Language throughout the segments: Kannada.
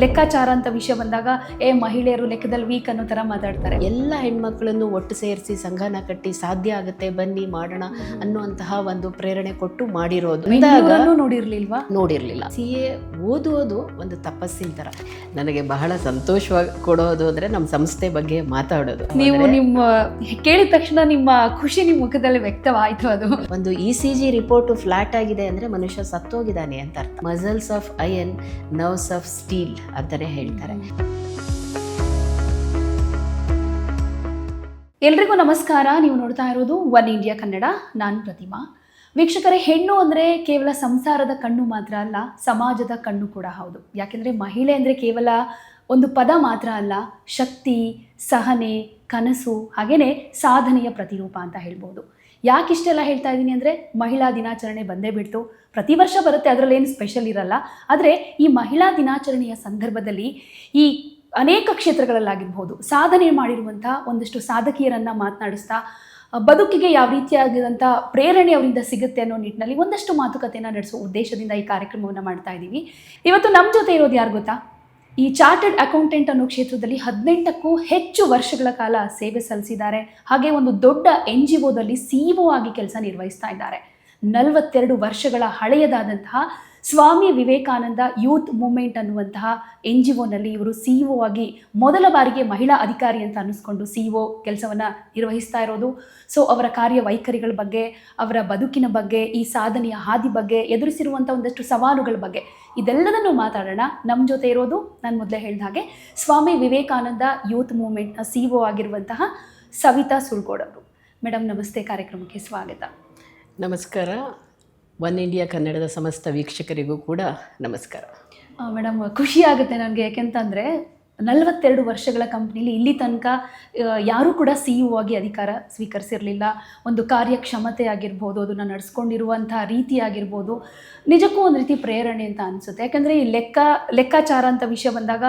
ಲೆಕ್ಕಾಚಾರ ಅಂತ ವಿಷಯ ಬಂದಾಗ ಮಹಿಳೆಯರು ಲೆಕ್ಕದಲ್ಲಿ ವೀಕ್ ಅನ್ನೋ ತರ ಮಾತಾಡ್ತಾರೆ. ಎಲ್ಲ ಹೆಣ್ಮಕ್ಳನ್ನು ಒಟ್ಟು ಸೇರಿಸಿ ಸಂಘನ ಕಟ್ಟಿ ಸಾಧ್ಯ ಆಗುತ್ತೆ ಬನ್ನಿ ಮಾಡೋಣ ಅನ್ನುವಂತಹ ಒಂದು ಪ್ರೇರಣೆ ಕೊಟ್ಟು ಮಾಡಿರೋದು ನೋಡಿರ್ಲಿಲ್ವಾ? ನೋಡಿರ್ಲಿಲ್ಲ. CA ಓದುವುದು ಒಂದು ತಪಸ್ಸಿನ ತರ. ನನಗೆ ಬಹಳ ಸಂತೋಷವಾಗಿ ಕೊಡೋದು ಅಂದ್ರೆ ನಮ್ಮ ಸಂಸ್ಥೆ ಬಗ್ಗೆ ಮಾತಾಡೋದು. ನೀವು ನಿಮ್ಮ ಕೇಳಿದ ತಕ್ಷಣ ನಿಮ್ಮ ಖುಷಿ ನಿಮ್ಮ ಮುಖದಲ್ಲಿ ವ್ಯಕ್ತವಾಯ್ತು. ಅದು ಒಂದು ECG ರಿಪೋರ್ಟ್ ಫ್ಲಾಟ್ ಆಗಿದೆ ಅಂದ್ರೆ ಮನುಷ್ಯ ಸತ್ತೋಗಿದ್ದಾನೆ ಅಂತ ಅರ್ಥ. Muscles of iron, nerves of steel ಅಂತಾನೆ ಹೇಳ್ತಾರೆ. ಎಲ್ರಿಗೂ ನಮಸ್ಕಾರ. ನೀವು ನೋಡ್ತಾ ಇರೋದು ಒನ್ ಇಂಡಿಯಾ ಕನ್ನಡ. ನಾನು ಪ್ರತಿಮಾ. ವೀಕ್ಷಕರೇ, ಹೆಣ್ಣು ಅಂದರೆ ಕೇವಲ ಸಂಸಾರದ ಕಣ್ಣು ಮಾತ್ರ ಅಲ್ಲ, ಸಮಾಜದ ಕಣ್ಣು ಕೂಡ ಹೌದು. ಯಾಕೆಂದರೆ ಮಹಿಳೆ ಅಂದರೆ ಕೇವಲ ಒಂದು ಪದ ಮಾತ್ರ ಅಲ್ಲ, ಶಕ್ತಿ, ಸಹನೆ, ಕನಸು, ಹಾಗೆಯೇ ಸಾಧನೆಯ ಪ್ರತಿರೂಪ ಅಂತ ಹೇಳ್ಬೋದು. ಯಾಕಿಷ್ಟೆಲ್ಲ ಹೇಳ್ತಾ ಇದ್ದೀನಿ ಅಂದರೆ, ಮಹಿಳಾ ದಿನಾಚರಣೆ ಬಂದೇ ಬಿಡ್ತು. ಪ್ರತಿ ವರ್ಷ ಬರುತ್ತೆ, ಅದರಲ್ಲೇನು ಸ್ಪೆಷಲ್ ಇರಲ್ಲ. ಆದರೆ ಈ ಮಹಿಳಾ ದಿನಾಚರಣೆಯ ಸಂದರ್ಭದಲ್ಲಿ ಈ ಅನೇಕ ಕ್ಷೇತ್ರಗಳಲ್ಲಾಗಿರ್ಬೋದು ಸಾಧನೆ ಮಾಡಿರುವಂಥ ಒಂದಷ್ಟು ಸಾಧಕಿಯರನ್ನು ಮಾತನಾಡಿಸ್ತಾ ಬದುಕಿಗೆ ಯಾವ ರೀತಿಯಾಗಿರುವಂಥ ಪ್ರೇರಣೆ ಅವರಿಂದ ಸಿಗುತ್ತೆ ಅನ್ನೋ ನಿಟ್ಟಿನಲ್ಲಿ ಒಂದಷ್ಟು ಮಾತುಕತೆಯನ್ನು ನಡೆಸೋ ಉದ್ದೇಶದಿಂದ ಈ ಕಾರ್ಯಕ್ರಮವನ್ನು ಮಾಡ್ತಾ ಇದ್ದೀವಿ. ಇವತ್ತು ನಮ್ಮ ಜೊತೆ ಇರೋದು ಯಾರು ಗೊತ್ತಾ? ಈ ಚಾರ್ಟರ್ಡ್ ಅಕೌಂಟೆಂಟ್ ಅನ್ನೋ ಕ್ಷೇತ್ರದಲ್ಲಿ 18ಕ್ಕೂ ಹೆಚ್ಚು ವರ್ಷಗಳ ಕಾಲ ಸೇವೆ ಸಲ್ಲಿಸಿದ್ದಾರೆ. ಹಾಗೆ ಒಂದು ದೊಡ್ಡ NGOದಲ್ಲಿ CEO ಆಗಿ ಕೆಲಸ ನಿರ್ವಹಿಸ್ತಾ ಇದ್ದಾರೆ. 42 ವರ್ಷಗಳ ಹಳೆಯದಾದಂತಹ ಸ್ವಾಮಿ ವಿವೇಕಾನಂದ ಯೂತ್ ಮೂವ್ಮೆಂಟ್ ಅನ್ನುವಂತಹ NGOನಲ್ಲಿ ಇವರು CEO ಆಗಿ ಮೊದಲ ಬಾರಿಗೆ ಮಹಿಳಾ ಅಧಿಕಾರಿ ಅಂತ ಅನ್ನಿಸ್ಕೊಂಡು CEO ಕೆಲಸವನ್ನು ನಿರ್ವಹಿಸ್ತಾ ಇರೋದು. ಸೊ ಅವರ ಕಾರ್ಯವೈಖರಿಗಳ ಬಗ್ಗೆ, ಅವರ ಬದುಕಿನ ಬಗ್ಗೆ, ಈ ಸಾಧನೆಯ ಹಾದಿ ಬಗ್ಗೆ, ಎದುರಿಸಿರುವಂಥ ಒಂದಷ್ಟು ಸವಾಲುಗಳ ಬಗ್ಗೆ ಇದೆಲ್ಲದನ್ನು ಮಾತಾಡೋಣ. ನಮ್ಮ ಜೊತೆ ಇರೋದು ನಾನು ಮೊದಲೇ ಹೇಳಿದ ಹಾಗೆ ಸ್ವಾಮಿ ವಿವೇಕಾನಂದ ಯೂತ್ ಮೂವ್ಮೆಂಟ್ನ CEO ಆಗಿರುವಂತಹ ಸವಿತಾ ಸುಳ್ಗೋಡ್ ಅವರು. ಮೇಡಮ್ ನಮಸ್ತೆ, ಕಾರ್ಯಕ್ರಮಕ್ಕೆ ಸ್ವಾಗತ. ನಮಸ್ಕಾರ. ಒನ್ ಇಂಡಿಯಾ ಕನ್ನಡದ ಸಮಸ್ತ ವೀಕ್ಷಕರಿಗೂ ಕೂಡ ನಮಸ್ಕಾರ. ಮೇಡಮ್, ಖುಷಿ ಆಗುತ್ತೆ ನನಗೆ. ಯಾಕೆಂತಂದರೆ 42 ವರ್ಷಗಳ ಕಂಪ್ನಿಲಿ ಇಲ್ಲಿ ತನಕ ಯಾರೂ ಕೂಡ CEO ಆಗಿ ಅಧಿಕಾರ ಸ್ವೀಕರಿಸಿರಲಿಲ್ಲ. ಒಂದು ಕಾರ್ಯಕ್ಷಮತೆ ಆಗಿರ್ಬೋದು, ಅದನ್ನು ನಡೆಸ್ಕೊಂಡಿರುವಂಥ ರೀತಿ ಆಗಿರ್ಬೋದು, ನಿಜಕ್ಕೂ ಒಂದು ರೀತಿ ಪ್ರೇರಣೆ ಅಂತ ಅನಿಸುತ್ತೆ. ಯಾಕಂದರೆ ಈ ಲೆಕ್ಕಾಚಾರ ಅಂತ ವಿಷಯ ಬಂದಾಗ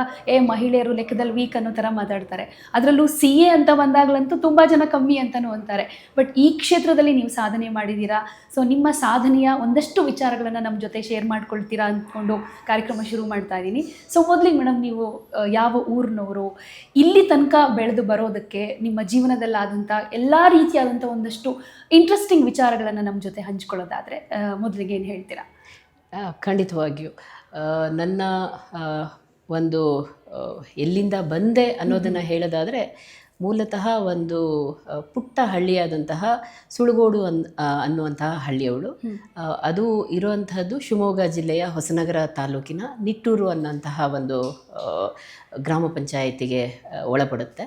ಮಹಿಳೆಯರು ಲೆಕ್ಕದಲ್ಲಿ ವೀಕ್ ಅನ್ನೋ ಥರ ಮಾತಾಡ್ತಾರೆ. ಅದರಲ್ಲೂ CA ಅಂತ ಬಂದಾಗಲಂತೂ ತುಂಬ ಜನ ಕಮ್ಮಿ ಅಂತಲೂ ಅಂತಾರೆ. ಬಟ್ ಈ ಕ್ಷೇತ್ರದಲ್ಲಿ ನೀವು ಸಾಧನೆ ಮಾಡಿದ್ದೀರಾ. ಸೊ ನಿಮ್ಮ ಸಾಧನೆಯ ಒಂದಷ್ಟು ವಿಚಾರಗಳನ್ನು ನಮ್ಮ ಜೊತೆ ಶೇರ್ ಮಾಡ್ಕೊಳ್ತೀರಾ ಅಂದ್ಕೊಂಡು ಕಾರ್ಯಕ್ರಮ ಶುರು ಮಾಡ್ತಾ ಇದ್ದೀನಿ. ಸೊ ಮೊದಲಿಗೆ ಮೇಡಮ್, ನೀವು ಯಾವ ಊರಿನವರು, ಇಲ್ಲಿ ತನಕ ಬೆಳೆದು ಬರೋದಕ್ಕೆ ನಿಮ್ಮ ಜೀವನದಲ್ಲಾದಂಥ ಎಲ್ಲ ರೀತಿಯಾದಂಥ ಒಂದಷ್ಟು ಇಂಟ್ರೆಸ್ಟಿಂಗ್ ವಿಚಾರಗಳನ್ನು ನಮ್ಮ ಜೊತೆ ಹಂಚ್ಕೊಳ್ಳೋದಾದರೆ ಮೊದಲಿಗೆ ಏನು ಹೇಳ್ತೀರಾ? ಖಂಡಿತವಾಗಿಯೂ ನನ್ನ ಒಂದು ಎಲ್ಲಿಂದ ಬಂದೆ ಅನ್ನೋದನ್ನು ಹೇಳೋದಾದರೆ, ಮೂಲತಃ ಒಂದು ಪುಟ್ಟ ಹಳ್ಳಿಯಾದಂತಹ ಸುಳ್ಗೋಡು ಅನ್ನುವಂತಹ ಹಳ್ಳಿಯವಳು. ಅದು ಇರುವಂತಹದ್ದು ಶಿವಮೊಗ್ಗ ಜಿಲ್ಲೆಯ ಹೊಸನಗರ ತಾಲೂಕಿನ ನಿಟ್ಟೂರು ಅನ್ನೋಂತಹ ಒಂದು ಗ್ರಾಮ ಪಂಚಾಯಿತಿಗೆ ಒಳಪಡುತ್ತೆ.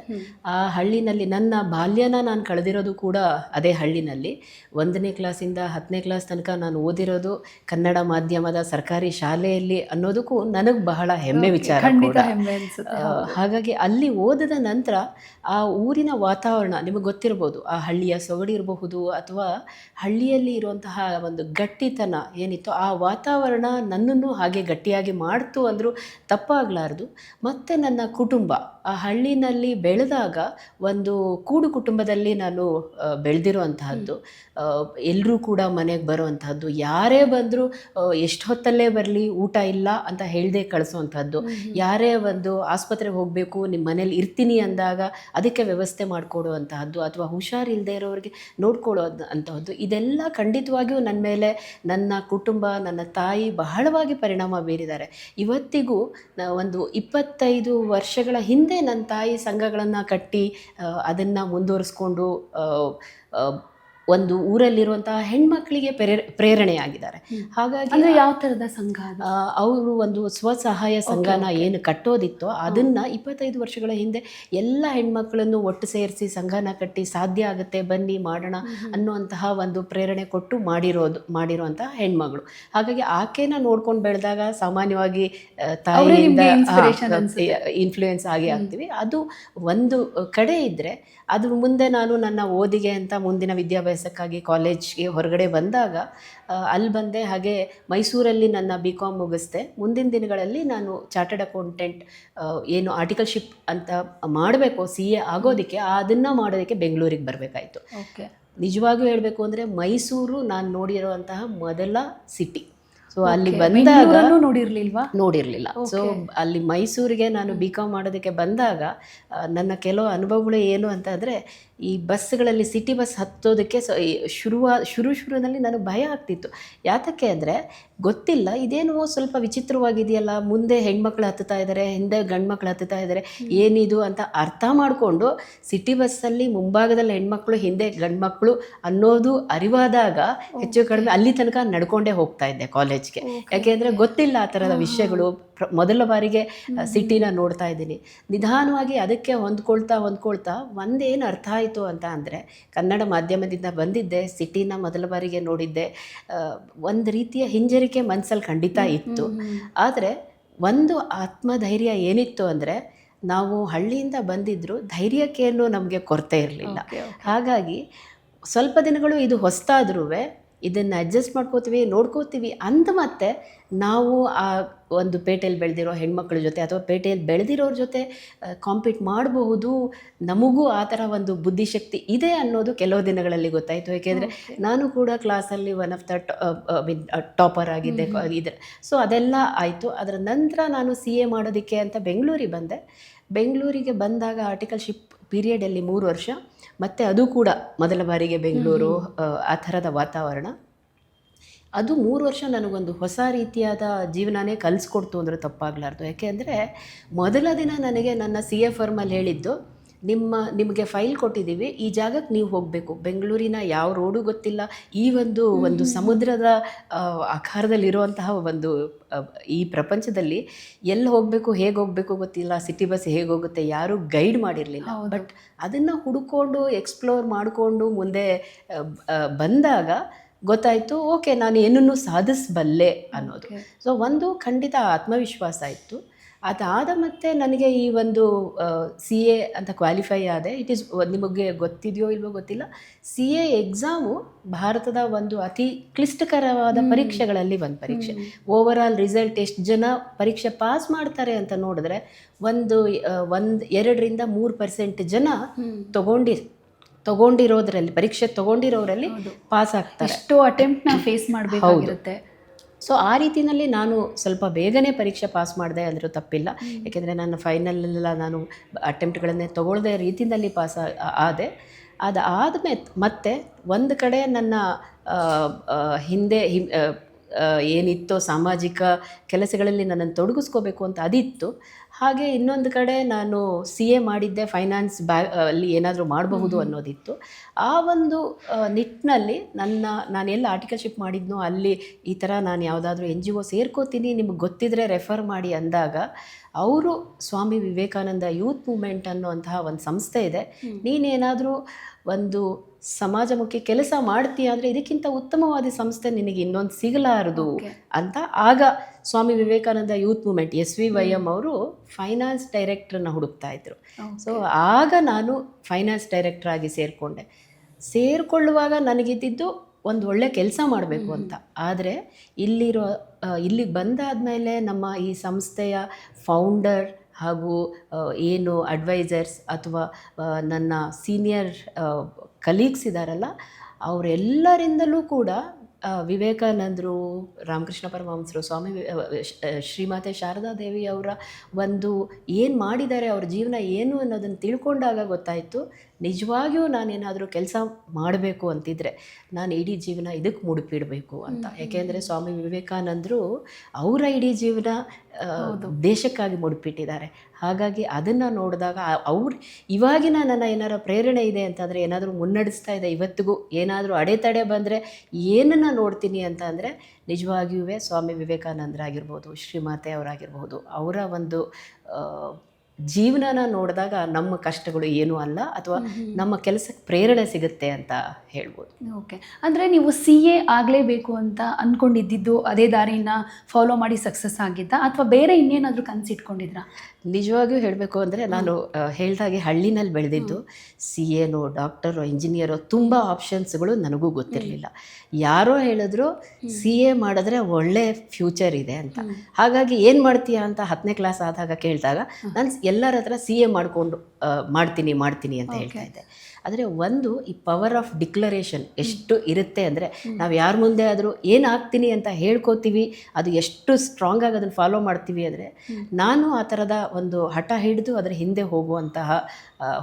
ಆ ಹಳ್ಳಿನಲ್ಲಿ ನನ್ನ ಬಾಲ್ಯನ ನಾನು ಕಳೆದಿರೋದು ಕೂಡ ಅದೇ ಹಳ್ಳಿನಲ್ಲಿ. 1ನೇ ಕ್ಲಾಸಿಂದ 10ನೇ ಕ್ಲಾಸ್ ತನಕ ನಾನು ಓದಿರೋದು ಕನ್ನಡ ಮಾಧ್ಯಮದ ಸರ್ಕಾರಿ ಶಾಲೆಯಲ್ಲಿ ಅನ್ನೋದಕ್ಕೂ ನನಗೆ ಬಹಳ ಹೆಮ್ಮೆ ವಿಚಾರ ಕೂಡ. ಹಾಗಾಗಿ ಅಲ್ಲಿ ಓದಿದ ನಂತರ ಆ ಊರಿನ ವಾತಾವರಣ ನಿಮಗೆ ಗೊತ್ತಿರ್ಬೋದು. ಆ ಹಳ್ಳಿಯ ಸೊಗಡಿರಬಹುದು ಅಥವಾ ಹಳ್ಳಿಯಲ್ಲಿ ಇರುವಂತಹ ಒಂದು ಗಟ್ಟಿತನ ಏನಿತ್ತು, ಆ ವಾತಾವರಣ ನನ್ನನ್ನು ಹಾಗೆ ಗಟ್ಟಿಯಾಗಿ ಮಾಡ್ತು ಅಂದರೂ ತಪ್ಪಾಗಲಾರ್ದು. ಮತ್ತು ನನ್ನ ಕುಟುಂಬ ಆ ಹಳ್ಳಿನಲ್ಲಿ ಬೆಳೆದಾಗ ಒಂದು ಕೂಡು ಕುಟುಂಬದಲ್ಲಿ ನಾನು ಬೆಳೆದಿರುವಂತಹದ್ದು. ಎಲ್ಲರೂ ಕೂಡ ಮನೆಗೆ ಬರುವಂತಹದ್ದು, ಯಾರೇ ಬಂದರೂ ಎಷ್ಟು ಹೊತ್ತಲ್ಲೇ ಬರಲಿ ಊಟ ಇಲ್ಲ ಅಂತ ಹೇಳದೆ ಕಳಿಸುವಂಥದ್ದು. ಯಾರೇ ಒಂದು ಆಸ್ಪತ್ರೆಗೆ ಹೋಗಬೇಕು, ನಿಮ್ಮ ಮನೇಲಿ ಇರ್ತೀನಿ ಅಂದಾಗ ಅದಕ್ಕೆ ವ್ಯವಸ್ಥೆ ಮಾಡಿಕೊಡುವಂತಹದ್ದು, ಅಥವಾ ಹುಷಾರಿಲ್ಲದೆ ಇರೋರಿಗೆ ನೋಡ್ಕೊಳ್ಳೋ ಅಂತಹದ್ದು. ಇದೆಲ್ಲ ಖಂಡಿತವಾಗಿಯೂ ನನ್ನ ಮೇಲೆ ನನ್ನ ಕುಟುಂಬ, ನನ್ನ ತಾಯಿ ಬಹಳವಾಗಿ ಪರಿಣಾಮ ಬೀರಿದ್ದಾರೆ. ಇವತ್ತಿಗೂ ಒಂದು 25 ವರ್ಷಗಳ ಹಿಂದೆ ನನ್ನ ತಾಯಿ ಸಂಘಗಳನ್ನು ಕಟ್ಟಿ ಅದನ್ನು ಮುಂದುವರಿಸ್ಕೊಂಡು ಒಂದು ಊರಲ್ಲಿರುವಂತಹ ಹೆಣ್ಮಕ್ಳಿಗೆ ಪ್ರೇರಣೆಯಾಗಿದ್ದಾರೆ. ಹಾಗಾಗಿ ಯಾವ ಥರದ ಸಂಘ? ಅವರು ಒಂದು ಸ್ವಸಹಾಯ ಸಂಘನ ಏನು ಕಟ್ಟೋದಿತ್ತೋ ಅದನ್ನು 25 ವರ್ಷಗಳ ಹಿಂದೆ ಎಲ್ಲ ಹೆಣ್ಮಕ್ಳನ್ನು ಒಟ್ಟು ಸೇರಿಸಿ ಸಂಘನ ಕಟ್ಟಿ ಸಾಧ್ಯ ಆಗುತ್ತೆ ಬನ್ನಿ ಮಾಡೋಣ ಅನ್ನುವಂತಹ ಒಂದು ಪ್ರೇರಣೆ ಕೊಟ್ಟು ಮಾಡಿರುವಂತಹ ಹೆಣ್ಮಗಳು. ಹಾಗಾಗಿ ಆಕೆನ ನೋಡ್ಕೊಂಡು ಬೆಳೆದಾಗ ಸಾಮಾನ್ಯವಾಗಿ ತಾಯಿಯಿಂದ ಇನ್ಫ್ಲೂಯೆನ್ಸ್ ಆಗಿ ಆಗ್ತೀವಿ. ಅದು ಒಂದು ಕಡೆ ಇದ್ದರೆ, ಅದ್ರ ಮುಂದೆ ನಾನು ನನ್ನ ಓದಿಗೆ ಅಂತ ಮುಂದಿನ ವಿದ್ಯಾಭ್ಯಾಸಕ್ಕಾಗಿ ಕಾಲೇಜ್ಗೆ ಹೊರಗಡೆ ಬಂದಾಗ ಅಲ್ಲಿ ಬಂದೆ. ಹಾಗೆ ಮೈಸೂರಲ್ಲಿ ನನ್ನ BCom ಮುಗಿಸ್ದೆ. ಮುಂದಿನ ದಿನಗಳಲ್ಲಿ ನಾನು ಚಾರ್ಟರ್ಡ್ ಅಕೌಂಟೆಂಟ್ ಏನು ಆರ್ಟಿಕಲ್ಶಿಪ್ ಅಂತ ಮಾಡಬೇಕು CA ಆಗೋದಕ್ಕೆ, ಅದನ್ನು ಮಾಡೋದಕ್ಕೆ ಬೆಂಗಳೂರಿಗೆ ಬರಬೇಕಾಯಿತು. ನಿಜವಾಗ್ಲೂ ಹೇಳಬೇಕು ಅಂದರೆ ಮೈಸೂರು ನಾನು ನೋಡಿರುವಂತಹ ಮೊದಲ ಸಿಟಿ. ಸೊ ಅಲ್ಲಿ ಬಂದಾಗ ನೋಡಿರ್ಲಿಲ್ವಾ? ನೋಡಿರಲಿಲ್ಲ. ಸೊ ಅಲ್ಲಿ ಮೈಸೂರಿಗೆ ನಾನು BCom ಮಾಡೋದಕ್ಕೆ ಬಂದಾಗ ನನ್ನ ಕೆಲವು ಅನುಭವಗಳು ಏನು ಅಂತ ಅಂದರೆ, ಈ ಬಸ್ಗಳಲ್ಲಿ ಸಿಟಿ ಬಸ್ ಹತ್ತೋದಕ್ಕೆ ಶುರುನಲ್ಲಿ ನನಗೆ ಭಯ ಆಗ್ತಿತ್ತು. ಯಾತಕ್ಕೆ ಅಂದರೆ ಗೊತ್ತಿಲ್ಲ, ಇದೇನೋ ಸ್ವಲ್ಪ ವಿಚಿತ್ರವಾಗಿದೆಯಲ್ಲ, ಮುಂದೆ ಹೆಣ್ಮಕ್ಳು ಹತ್ತುತ್ತಾ ಇದ್ದಾರೆ, ಹಿಂದೆ ಗಂಡು ಮಕ್ಳು ಹತ್ತುತ್ತಾ ಇದ್ದಾರೆ, ಏನಿದು ಅಂತ ಅರ್ಥ ಮಾಡಿಕೊಂಡು ಸಿಟಿ ಬಸ್ಸಲ್ಲಿ ಮುಂಭಾಗದಲ್ಲಿ ಹೆಣ್ಮಕ್ಳು ಹಿಂದೆ ಗಂಡು ಮಕ್ಕಳು ಅನ್ನೋದು ಅರಿವಾದಾಗ ಹೆಚ್ಚು ಕಡಿಮೆ ಅಲ್ಲಿ ತನಕ ನಡ್ಕೊಂಡೇ ಹೋಗ್ತಾ ಇದ್ದೆ ಕಾಲೇಜ್ಗೆ. ಯಾಕೆಂದರೆ ಗೊತ್ತಿಲ್ಲ ಆ ಥರದ ವಿಷಯಗಳು. ಮೊದಲ ಬಾರಿಗೆ ಸಿಟಿನ ನೋಡ್ತಾ ಇದ್ದೀನಿ. ನಿಧಾನವಾಗಿ ಅದಕ್ಕೆ ಹೊಂದ್ಕೊಳ್ತಾ ಒಂದೇನು ಅರ್ಥ ಆಯಿತು ಅಂತ ಅಂದರೆ, ಕನ್ನಡ ಮಾಧ್ಯಮದಿಂದ ಬಂದಿದ್ದೆ, ಸಿಟಿನ ಮೊದಲ ಬಾರಿಗೆ ನೋಡಿದ್ದೆ, ಒಂದು ರೀತಿಯ ಹಿಂಜರಿಕೆ ಮನಸ್ಸಲ್ಲಿ ಖಂಡಿತ ಇತ್ತು. ಆದರೆ ಒಂದು ಆತ್ಮಧೈರ್ಯ ಏನಿತ್ತು ಅಂದರೆ, ನಾವು ಹಳ್ಳಿಯಿಂದ ಬಂದಿದ್ದರೂ ಧೈರ್ಯಕ್ಕೇನು ನಮಗೆ ಕೊರತೆ ಇರಲಿಲ್ಲ. ಹಾಗಾಗಿ ಸ್ವಲ್ಪ ದಿನಗಳು ಇದು ಹೊಸ್ತಾದ್ರೂ ಇದನ್ನು ಅಡ್ಜಸ್ಟ್ ಮಾಡ್ಕೋತೀವಿ, ನೋಡ್ಕೋತೀವಿ ಅಂತ ಮತ್ತೆ ನಾವು ಆ ಒಂದು ಪೇಟೆಯಲ್ಲಿ ಬೆಳೆದಿರೋ ಹೆಣ್ಮಕ್ಳ ಜೊತೆ ಅಥವಾ ಪೇಟೆಯಲ್ಲಿ ಬೆಳೆದಿರೋರ ಜೊತೆ ಕಾಂಪೀಟ್ ಮಾಡಬಹುದು, ನಮಗೂ ಆ ಥರ ಒಂದು ಬುದ್ಧಿಶಕ್ತಿ ಇದೆ ಅನ್ನೋದು ಕೆಲವು ದಿನಗಳಲ್ಲಿ ಗೊತ್ತಾಯಿತು. ಏಕೆಂದರೆ ನಾನು ಕೂಡ ಕ್ಲಾಸಲ್ಲಿ ಒನ್ ಆಫ್ ದ ಟಾಪರ್ ಆಗಿದ್ದೆ ಇದೆ. ಸೊ ಅದೆಲ್ಲ ಆಯಿತು. ಅದರ ನಂತರ ನಾನು CA ಮಾಡೋದಕ್ಕೆ ಅಂತ ಬೆಂಗಳೂರಿಗೆ ಬಂದೆ. ಬೆಂಗಳೂರಿಗೆ ಬಂದಾಗ ಆರ್ಟಿಕಲ್ಶಿಪ್ ಪೀರಿಯಡಲ್ಲಿ 3 ವರ್ಷ, ಮತ್ತು ಅದು ಕೂಡ ಮೊದಲ ಬಾರಿಗೆ ಬೆಂಗಳೂರು, ಆ ಥರದ ವಾತಾವರಣ. ಅದು 3 ವರ್ಷ ನನಗೊಂದು ಹೊಸ ರೀತಿಯಾದ ಜೀವನನೇ ಕಲಿಸ್ಕೊಡ್ತು ಅಂದರೆ ತಪ್ಪಾಗಲಾರ್ದು. ಯಾಕೆಂದರೆ ಮೊದಲ ದಿನ ನನಗೆ ನನ್ನ CA ಫರ್ಮಲ್ಲಿ ಹೇಳಿದ್ದು, ನಿಮಗೆ ಫೈಲ್ ಕೊಟ್ಟಿದ್ದೀವಿ, ಈ ಜಾಗಕ್ಕೆ ನೀವು ಹೋಗಬೇಕು. ಬೆಂಗಳೂರಿನ ಯಾವ ರೋಡು ಗೊತ್ತಿಲ್ಲ, ಈ ಒಂದು ಸಮುದ್ರದ ಆಕಾರದಲ್ಲಿರುವಂತಹ ಈ ಪ್ರಪಂಚದಲ್ಲಿ ಎಲ್ಲಿ ಹೋಗಬೇಕು, ಹೇಗೆ ಹೋಗಬೇಕು ಗೊತ್ತಿಲ್ಲ, ಸಿಟಿ ಬಸ್ ಹೇಗೆ ಹೋಗುತ್ತೆ ಯಾರೂ ಗೈಡ್ ಮಾಡಿರಲಿಲ್ಲ. ಬಟ್ ಅದನ್ನು ಹುಡುಕೊಂಡು ಎಕ್ಸ್ಪ್ಲೋರ್ ಮಾಡಿಕೊಂಡು ಮುಂದೆ ಬಂದಾಗ ಗೊತ್ತಾಯಿತು, ಓಕೆ ನಾನು ಏನನ್ನೂ ಸಾಧಿಸಬಲ್ಲೆ ಅನ್ನೋದು. ಸೊ ಒಂದು ಖಂಡಿತ ಆತ್ಮವಿಶ್ವಾಸ ಇತ್ತು. ಅದಾದ ಮತ್ತೆ ನನಗೆ ಈ ಒಂದು CA ಅಂತ ಕ್ವಾಲಿಫೈ ಆದೆ. ಇಟ್ ಈಸ್, ನಿಮಗೆ ಗೊತ್ತಿದೆಯೋ ಇಲ್ವೋ ಗೊತ್ತಿಲ್ಲ, CA ಎಕ್ಸಾಮು ಭಾರತದ ಒಂದು ಅತಿ ಕ್ಲಿಷ್ಟಕರವಾದ ಪರೀಕ್ಷೆಗಳಲ್ಲಿ ಒಂದು ಪರೀಕ್ಷೆ. ಓವರ್ ಆಲ್ ರಿಸಲ್ಟ್ ಎಷ್ಟು ಜನ ಪರೀಕ್ಷೆ ಪಾಸ್ ಮಾಡ್ತಾರೆ ಅಂತ ನೋಡಿದ್ರೆ 2-3% ಜನ ತಗೊಂಡಿರೋದ್ರಲ್ಲಿ ಪರೀಕ್ಷೆ ತಗೊಂಡಿರೋರಲ್ಲಿ ಪಾಸ್ ಆಗ್ತಾರೆ. ಎಷ್ಟೋ ಅಟೆಂಪ್ಟ್ನ ಫೇಸ್ ಮಾಡಬೇಕಾಗಿರುತ್ತೆ. ಸೊ ಆ ರೀತಿಯಲ್ಲಿ ನಾನು ಸ್ವಲ್ಪ ಬೇಗನೆ ಪರೀಕ್ಷೆ ಪಾಸ್ ಮಾಡಿದೆ ಅಂದರೂ ತಪ್ಪಿಲ್ಲ. ಯಾಕೆಂದರೆ ನನ್ನ ಫೈನಲ್ಲೆಲ್ಲ ನಾನು ಅಟೆಂಪ್ಟ್ಗಳನ್ನೇ ತಗೊಳ್ಳದೆ ರೀತಿಯಲ್ಲಿ ಪಾಸ್ ಆದೆ. ಅದಾದಮೇಲೆ ಮತ್ತೆ ಒಂದು ಕಡೆ ನನ್ನ ಹಿಂದೆ ಏನಿತ್ತೋ ಸಾಮಾಜಿಕ ಕೆಲಸಗಳಲ್ಲಿ ನನ್ನನ್ನು ತೊಡಗಿಸ್ಕೋಬೇಕು ಅಂತ ಅದಿತ್ತು. ಹಾಗೆ ಇನ್ನೊಂದು ಕಡೆ ನಾನು CA ಮಾಡಿದ್ದೆ, ಫೈನಾನ್ಸ್ ಅಲ್ಲಿ ಏನಾದರೂ ಮಾಡಬಹುದು ಅನ್ನೋದಿತ್ತು. ಆ ಒಂದು ನಿಟ್ಟಿನಲ್ಲಿ ನಾನೆಲ್ಲ ಆರ್ಟಿಕಲ್ಶಿಪ್ ಮಾಡಿದ್ನೋ ಅಲ್ಲಿ ಈ ಥರ ನಾನು ಯಾವುದಾದ್ರೂ NGO ಸೇರ್ಕೋತೀನಿ, ನಿಮಗೆ ಗೊತ್ತಿದ್ರೆ ರೆಫರ್ ಮಾಡಿ ಅಂದಾಗ, ಅವರು ಸ್ವಾಮಿ ವಿವೇಕಾನಂದ ಯೂತ್ ಮೂವ್ಮೆಂಟ್ ಅನ್ನುವಂತಹ ಒಂದು ಸಂಸ್ಥೆ ಇದೆ, ನೀನೇನಾದರೂ ಒಂದು ಸಮಾಜಮುಖಿ ಕೆಲಸ ಮಾಡ್ತೀಯ ಅಂದರೆ ಇದಕ್ಕಿಂತ ಉತ್ತಮವಾದ ಸಂಸ್ಥೆ ನಿನಗೆ ಇನ್ನೊಂದು ಸಿಗಲಾರದು ಅಂತ ಆಗ Swami Vivekananda youth movement SVYM ಅವರು ಫೈನಾನ್ಸ್ ಡೈರೆಕ್ಟ್ರನ್ನ ಹುಡುಕ್ತಾ ಇದ್ರು. ಸೊ ಆಗ ನಾನು ಫೈನಾನ್ಸ್ ಡೈರೆಕ್ಟರ್ ಆಗಿ ಸೇರಿಕೊಳ್ಳುವಾಗ ನನಗಿದ್ದಿದ್ದು ಒಂದು ಒಳ್ಳೆ ಕೆಲಸ ಮಾಡಬೇಕು ಅಂತ. ಆದರೆ ಇಲ್ಲಿಗೆ ಬಂದಾದಮೇಲೆ ನಮ್ಮ ಈ ಸಂಸ್ಥೆಯ ಫೌಂಡರ್ ಹಾಗೂ ಏನು ಅಡ್ವೈಸರ್ಸ್ ಅಥವಾ ನನ್ನ ಸೀನಿಯರ್ ಕಲೀಗ್ಸ್ ಇದ್ದಾರಲ್ಲ, ಅವರೆಲ್ಲರಿಂದಲೂ ಕೂಡ ವಿವೇಕಾನಂದರು, ರಾಮಕೃಷ್ಣ ಪರಮಹಂಸರು, ಶ್ರೀಮಾತೆ ಶಾರದಾ ದೇವಿ ಅವರ ಒಂದು ಏನು ಮಾಡಿದ್ದಾರೆ, ಅವ್ರ ಜೀವನ ಏನು ಅನ್ನೋದನ್ನು ತಿಳ್ಕೊಂಡಾಗ ಗೊತ್ತಾಯಿತು, ನಿಜವಾಗಿಯೂ ನಾನೇನಾದರೂ ಕೆಲಸ ಮಾಡಬೇಕು ಅಂತಿದ್ರೆ ನಾನು ಇಡೀ ಜೀವನ ಇದಕ್ಕೆ ಮುಡುಪಿಡಬೇಕು ಅಂತ. ಯಾಕೆಂದರೆ ಸ್ವಾಮಿ ವಿವೇಕಾನಂದರು ಅವರ ಇಡೀ ಜೀವನ ದೇಶಕ್ಕಾಗಿ ಮುಡುಪಿಟ್ಟಿದ್ದಾರೆ. ಹಾಗಾಗಿ ಅದನ್ನು ನೋಡಿದಾಗ ಇವಾಗಿನ ನನ್ನ ಏನಾರು ಪ್ರೇರಣೆ ಇದೆ ಅಂತಂದರೆ, ಏನಾದರೂ ಮುನ್ನಡೆಸ್ತಾ ಇದೆ ಇವತ್ತಿಗೂ, ಏನಾದರೂ ಅಡೆತಡೆ ಬಂದರೆ ಏನನ್ನು ನೋಡ್ತೀನಿ ಅಂತ ಅಂದರೆ ನಿಜವಾಗಿಯೂ ಸ್ವಾಮಿ ವಿವೇಕಾನಂದರಾಗಿರ್ಬೋದು, ಶ್ರೀಮಾತೆ ಅವರಾಗಿರ್ಬೋದು, ಅವರ ಒಂದು ಜೀವನನ ನೋಡಿದಾಗ ನಮ್ಮ ಕಷ್ಟಗಳು ಏನೂ ಅಲ್ಲ, ಅಥವಾ ನಮ್ಮ ಕೆಲಸಕ್ಕೆ ಪ್ರೇರಣೆ ಸಿಗುತ್ತೆ ಅಂತ ಹೇಳ್ಬೋದು. ಓಕೆ, ಅಂದರೆ ನೀವು CA ಆಗಲೇಬೇಕು ಅಂತ ಅಂದ್ಕೊಂಡಿದ್ದು ಅದೇ ದಾರಿನ ಫಾಲೋ ಮಾಡಿ ಸಕ್ಸಸ್ ಆಗಿದ್ದ, ಅಥವಾ ಬೇರೆ ಇನ್ನೇನಾದರೂ ಕನಸಿಟ್ಕೊಂಡಿದ್ರಾ? ನಿಜವಾಗಿಯೂ ಹೇಳಬೇಕು ಅಂದರೆ, ನಾನು ಹೇಳ್ದಾಗೆ ಹಳ್ಳಿನಲ್ಲಿ ಬೆಳೆದಿದ್ದು, CAನೋ ಡಾಕ್ಟರೋ ಇಂಜಿನಿಯರೋ ತುಂಬ ಆಪ್ಷನ್ಸ್ಗಳು ನನಗೂ ಗೊತ್ತಿರಲಿಲ್ಲ. ಯಾರೋ ಹೇಳಿದ್ರು CA ಮಾಡಿದ್ರೆ ಒಳ್ಳೆ ಫ್ಯೂಚರ್ ಇದೆ ಅಂತ. ಹಾಗಾಗಿ ಏನು ಮಾಡ್ತೀಯಾ ಅಂತ 10ನೇ ಕ್ಲಾಸ್ ಆದಾಗ ಕೇಳಿದಾಗ ನಾನು ಎಲ್ಲರ ಹತ್ರ ಸಿ ಎ ಮಾಡಿಕೊಂಡು ಮಾಡ್ತೀನಿ ಅಂತ ಹೇಳ್ತಾ ಇದ್ದೆ. ಆದರೆ ಒಂದು ಈ ಪವರ್ ಆಫ್ ಡಿಕ್ಲರೇಷನ್ ಎಷ್ಟು ಇರುತ್ತೆ ಅಂದರೆ, ನಾವು ಯಾರ ಮುಂದೆ ಆದರೂ ಏನಾಗ್ತೀನಿ ಅಂತ ಹೇಳ್ಕೋತೀವಿ, ಅದು ಎಷ್ಟು ಸ್ಟ್ರಾಂಗ್ ಆಗಿ ಅದನ್ನು ಫಾಲೋ ಮಾಡ್ತೀವಿ ಅಂದರೆ, ನಾನು ಆ ಥರದ ಒಂದು ಹಠ ಹಿಡಿದು ಅದರ ಹಿಂದೆ ಹೋಗುವಂತಹ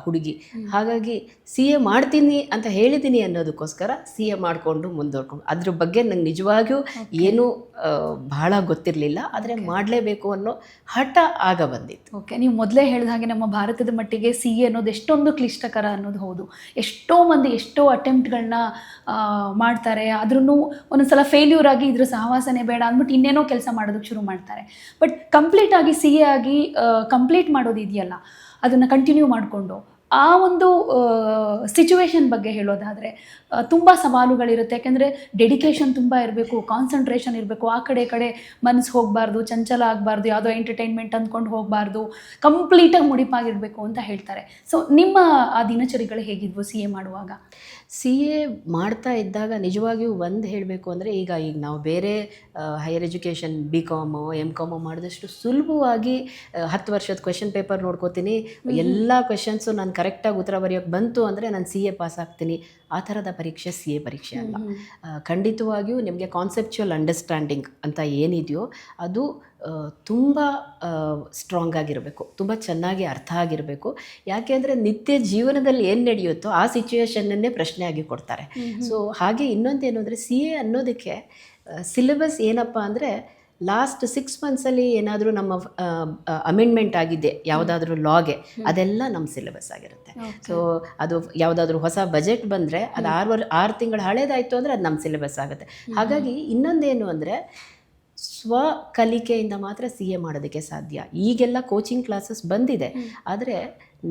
ಹುಡುಗಿ. ಹಾಗಾಗಿ ಸಿ ಎ ಮಾಡ್ತೀನಿ ಅಂತ ಹೇಳಿದ್ದೀನಿ ಅನ್ನೋದಕ್ಕೋಸ್ಕರ ಸಿ ಎ ಮಾಡಿಕೊಂಡು ಮುಂದುವರ್ಕೊಂಡು, ಅದ್ರ ಬಗ್ಗೆ ನಂಗೆ ನಿಜವಾಗಿಯೂ ಏನೂ ಬಹಳ ಗೊತ್ತಿರಲಿಲ್ಲ, ಆದರೆ ಮಾಡಲೇಬೇಕು ಅನ್ನೋ ಹಠ ಆಗ ಬಂದಿತ್ತು. ಓಕೆ, ನೀವು ಮೊದಲೇ ಹೇಳಿದ ಹಾಗೆ ನಮ್ಮ ಭಾರತದ ಮಟ್ಟಿಗೆ ಸಿ ಎ ಅನ್ನೋದು ಎಷ್ಟೊಂದು ಕ್ಲಿಷ್ಟಕರ ಅನ್ನೋದು ಹೌದು. ಎಷ್ಟೋ ಮಂದಿ ಎಷ್ಟೋ ಅಟೆಂಪ್ಟ್ಗಳನ್ನ ಮಾಡ್ತಾರೆ, ಆದ್ರೂ ಒಂದೊಂದ್ಸಲ ಫೇಲ್ಯೂರ್ ಆಗಿ ಇದ್ರ ಸಹವಾಸನೆ ಬೇಡ ಅಂದ್ಬಿಟ್ಟು ಇನ್ನೇನೋ ಕೆಲಸ ಮಾಡೋದಕ್ಕೆ ಶುರು ಮಾಡ್ತಾರೆ. ಬಟ್ ಕಂಪ್ಲೀಟ್ ಆಗಿ ಸಿ ಎ ಆಗಿ ಕಂಪ್ಲೀಟ್ ಮಾಡೋದು ಇದೆಯಲ್ಲ, ಅದನ್ನು ಕಂಟಿನ್ಯೂ ಮಾಡಿಕೊಂಡು ಆ ಒಂದು ಸಿಚುವೇಶನ್ ಬಗ್ಗೆ ಹೇಳೋದಾದರೆ ತುಂಬ ಸವಾಲುಗಳಿರುತ್ತೆ. ಯಾಕೆಂದರೆ ಡೆಡಿಕೇಶನ್ ತುಂಬ ಇರಬೇಕು, ಕಾನ್ಸಂಟ್ರೇಷನ್ ಇರಬೇಕು, ಆ ಕಡೆ ಮನಸ್ಸು ಹೋಗಬಾರ್ದು, ಚಂಚಲ ಆಗಬಾರ್ದು, ಯಾವುದೋ ಎಂಟರ್ಟೈನ್ಮೆಂಟ್ ಅಂದ್ಕೊಂಡು ಹೋಗಬಾರ್ದು, ಕಂಪ್ಲೀಟಾಗಿ ಮುಡಿಪಾಗಿರಬೇಕು ಅಂತ ಹೇಳ್ತಾರೆ. ಸೊ ನಿಮ್ಮ ಆ ದಿನಚರಿಗಳು ಹೇಗಿದ್ವು ಸಿ ಎ ಮಾಡುವಾಗ? ಸಿ ಎ ಮಾಡ್ತಾ ಇದ್ದಾಗ ನಿಜವಾಗಿಯೂ ಒಂದು ಹೇಳಬೇಕು ಅಂದರೆ, ಈಗ ನಾವು ಬೇರೆ ಹೈಯರ್ ಎಜುಕೇಷನ್ BCom MCom ಮಾಡಿದಷ್ಟು ಸುಲಭವಾಗಿ 10 ವರ್ಷದ ಕ್ವೆಶನ್ ಪೇಪರ್ ನೋಡ್ಕೋತೀನಿ, ಎಲ್ಲ ಕ್ವೆಶನ್ಸು ನಾನು ಕರೆಕ್ಟಾಗಿ ಉತ್ತರ ಬರೆಯೋಕ್ಕೆ ಬಂತು ಅಂದರೆ ನಾನು ಸಿ ಎ ಪಾಸ್ ಆಗ್ತೀನಿ. ಆ ಥರದ ಪರೀಕ್ಷೆ ಸಿ ಎ ಪರೀಕ್ಷೆ ಅಲ್ಲ. ಖಂಡಿತವಾಗಿಯೂ ನಿಮಗೆ ಕಾನ್ಸೆಪ್ಚುವಲ್ ಅಂಡರ್ಸ್ಟ್ಯಾಂಡಿಂಗ್ ಅಂತ ಏನಿದೆಯೋ ಅದು ತುಂಬ ಸ್ಟ್ರಾಂಗ್ ಆಗಿರಬೇಕು, ತುಂಬ ಚೆನ್ನಾಗಿ ಅರ್ಥ ಆಗಿರಬೇಕು. ಯಾಕೆ ಅಂದರೆ ನಿತ್ಯ ಜೀವನದಲ್ಲಿ ಏನು ನಡೆಯುತ್ತೋ ಆ ಸಿಚುವೇಶನ್ನನ್ನೇ ಪ್ರಶ್ನೆ ಆಗಿ ಕೊಡ್ತಾರೆ. ಸೊ ಹಾಗೆ ಇನ್ನೊಂದೇನು ಅಂದರೆ, ಸಿ ಎ ಅನ್ನೋದಕ್ಕೆ ಸಿಲೆಬಸ್ ಏನಪ್ಪ ಅಂದರೆ, ಲಾಸ್ಟ್ 6 ಮಂತ್ಸಲ್ಲಿ ಏನಾದರೂ ನಮ್ಮ ಅಮೆಂಡ್ಮೆಂಟ್ ಆಗಿದೆ ಯಾವುದಾದ್ರೂ ಲಾಗೆ, ಅದೆಲ್ಲ ನಮ್ಮ ಸಿಲೆಬಸ್ ಆಗಿರುತ್ತೆ. ಸೊ ಅದು ಯಾವುದಾದ್ರೂ ಹೊಸ ಬಜೆಟ್ ಬಂದರೆ ಅದು 6 ತಿಂಗಳು ಹಳೇದಾಯಿತು ಅಂದರೆ ಅದು ನಮ್ಮ ಸಿಲೆಬಸ್ ಆಗುತ್ತೆ. ಹಾಗಾಗಿ ಇನ್ನೊಂದೇನು ಅಂದರೆ, ಕಲಿಕೆಯಿಂದ ಮಾತ್ರ ಸಿ ಎ ಮಾಡೋದಕ್ಕೆ ಸಾಧ್ಯ. ಈಗೆಲ್ಲ ಕೋಚಿಂಗ್ ಕ್ಲಾಸಸ್ ಬಂದಿದೆ, ಆದರೆ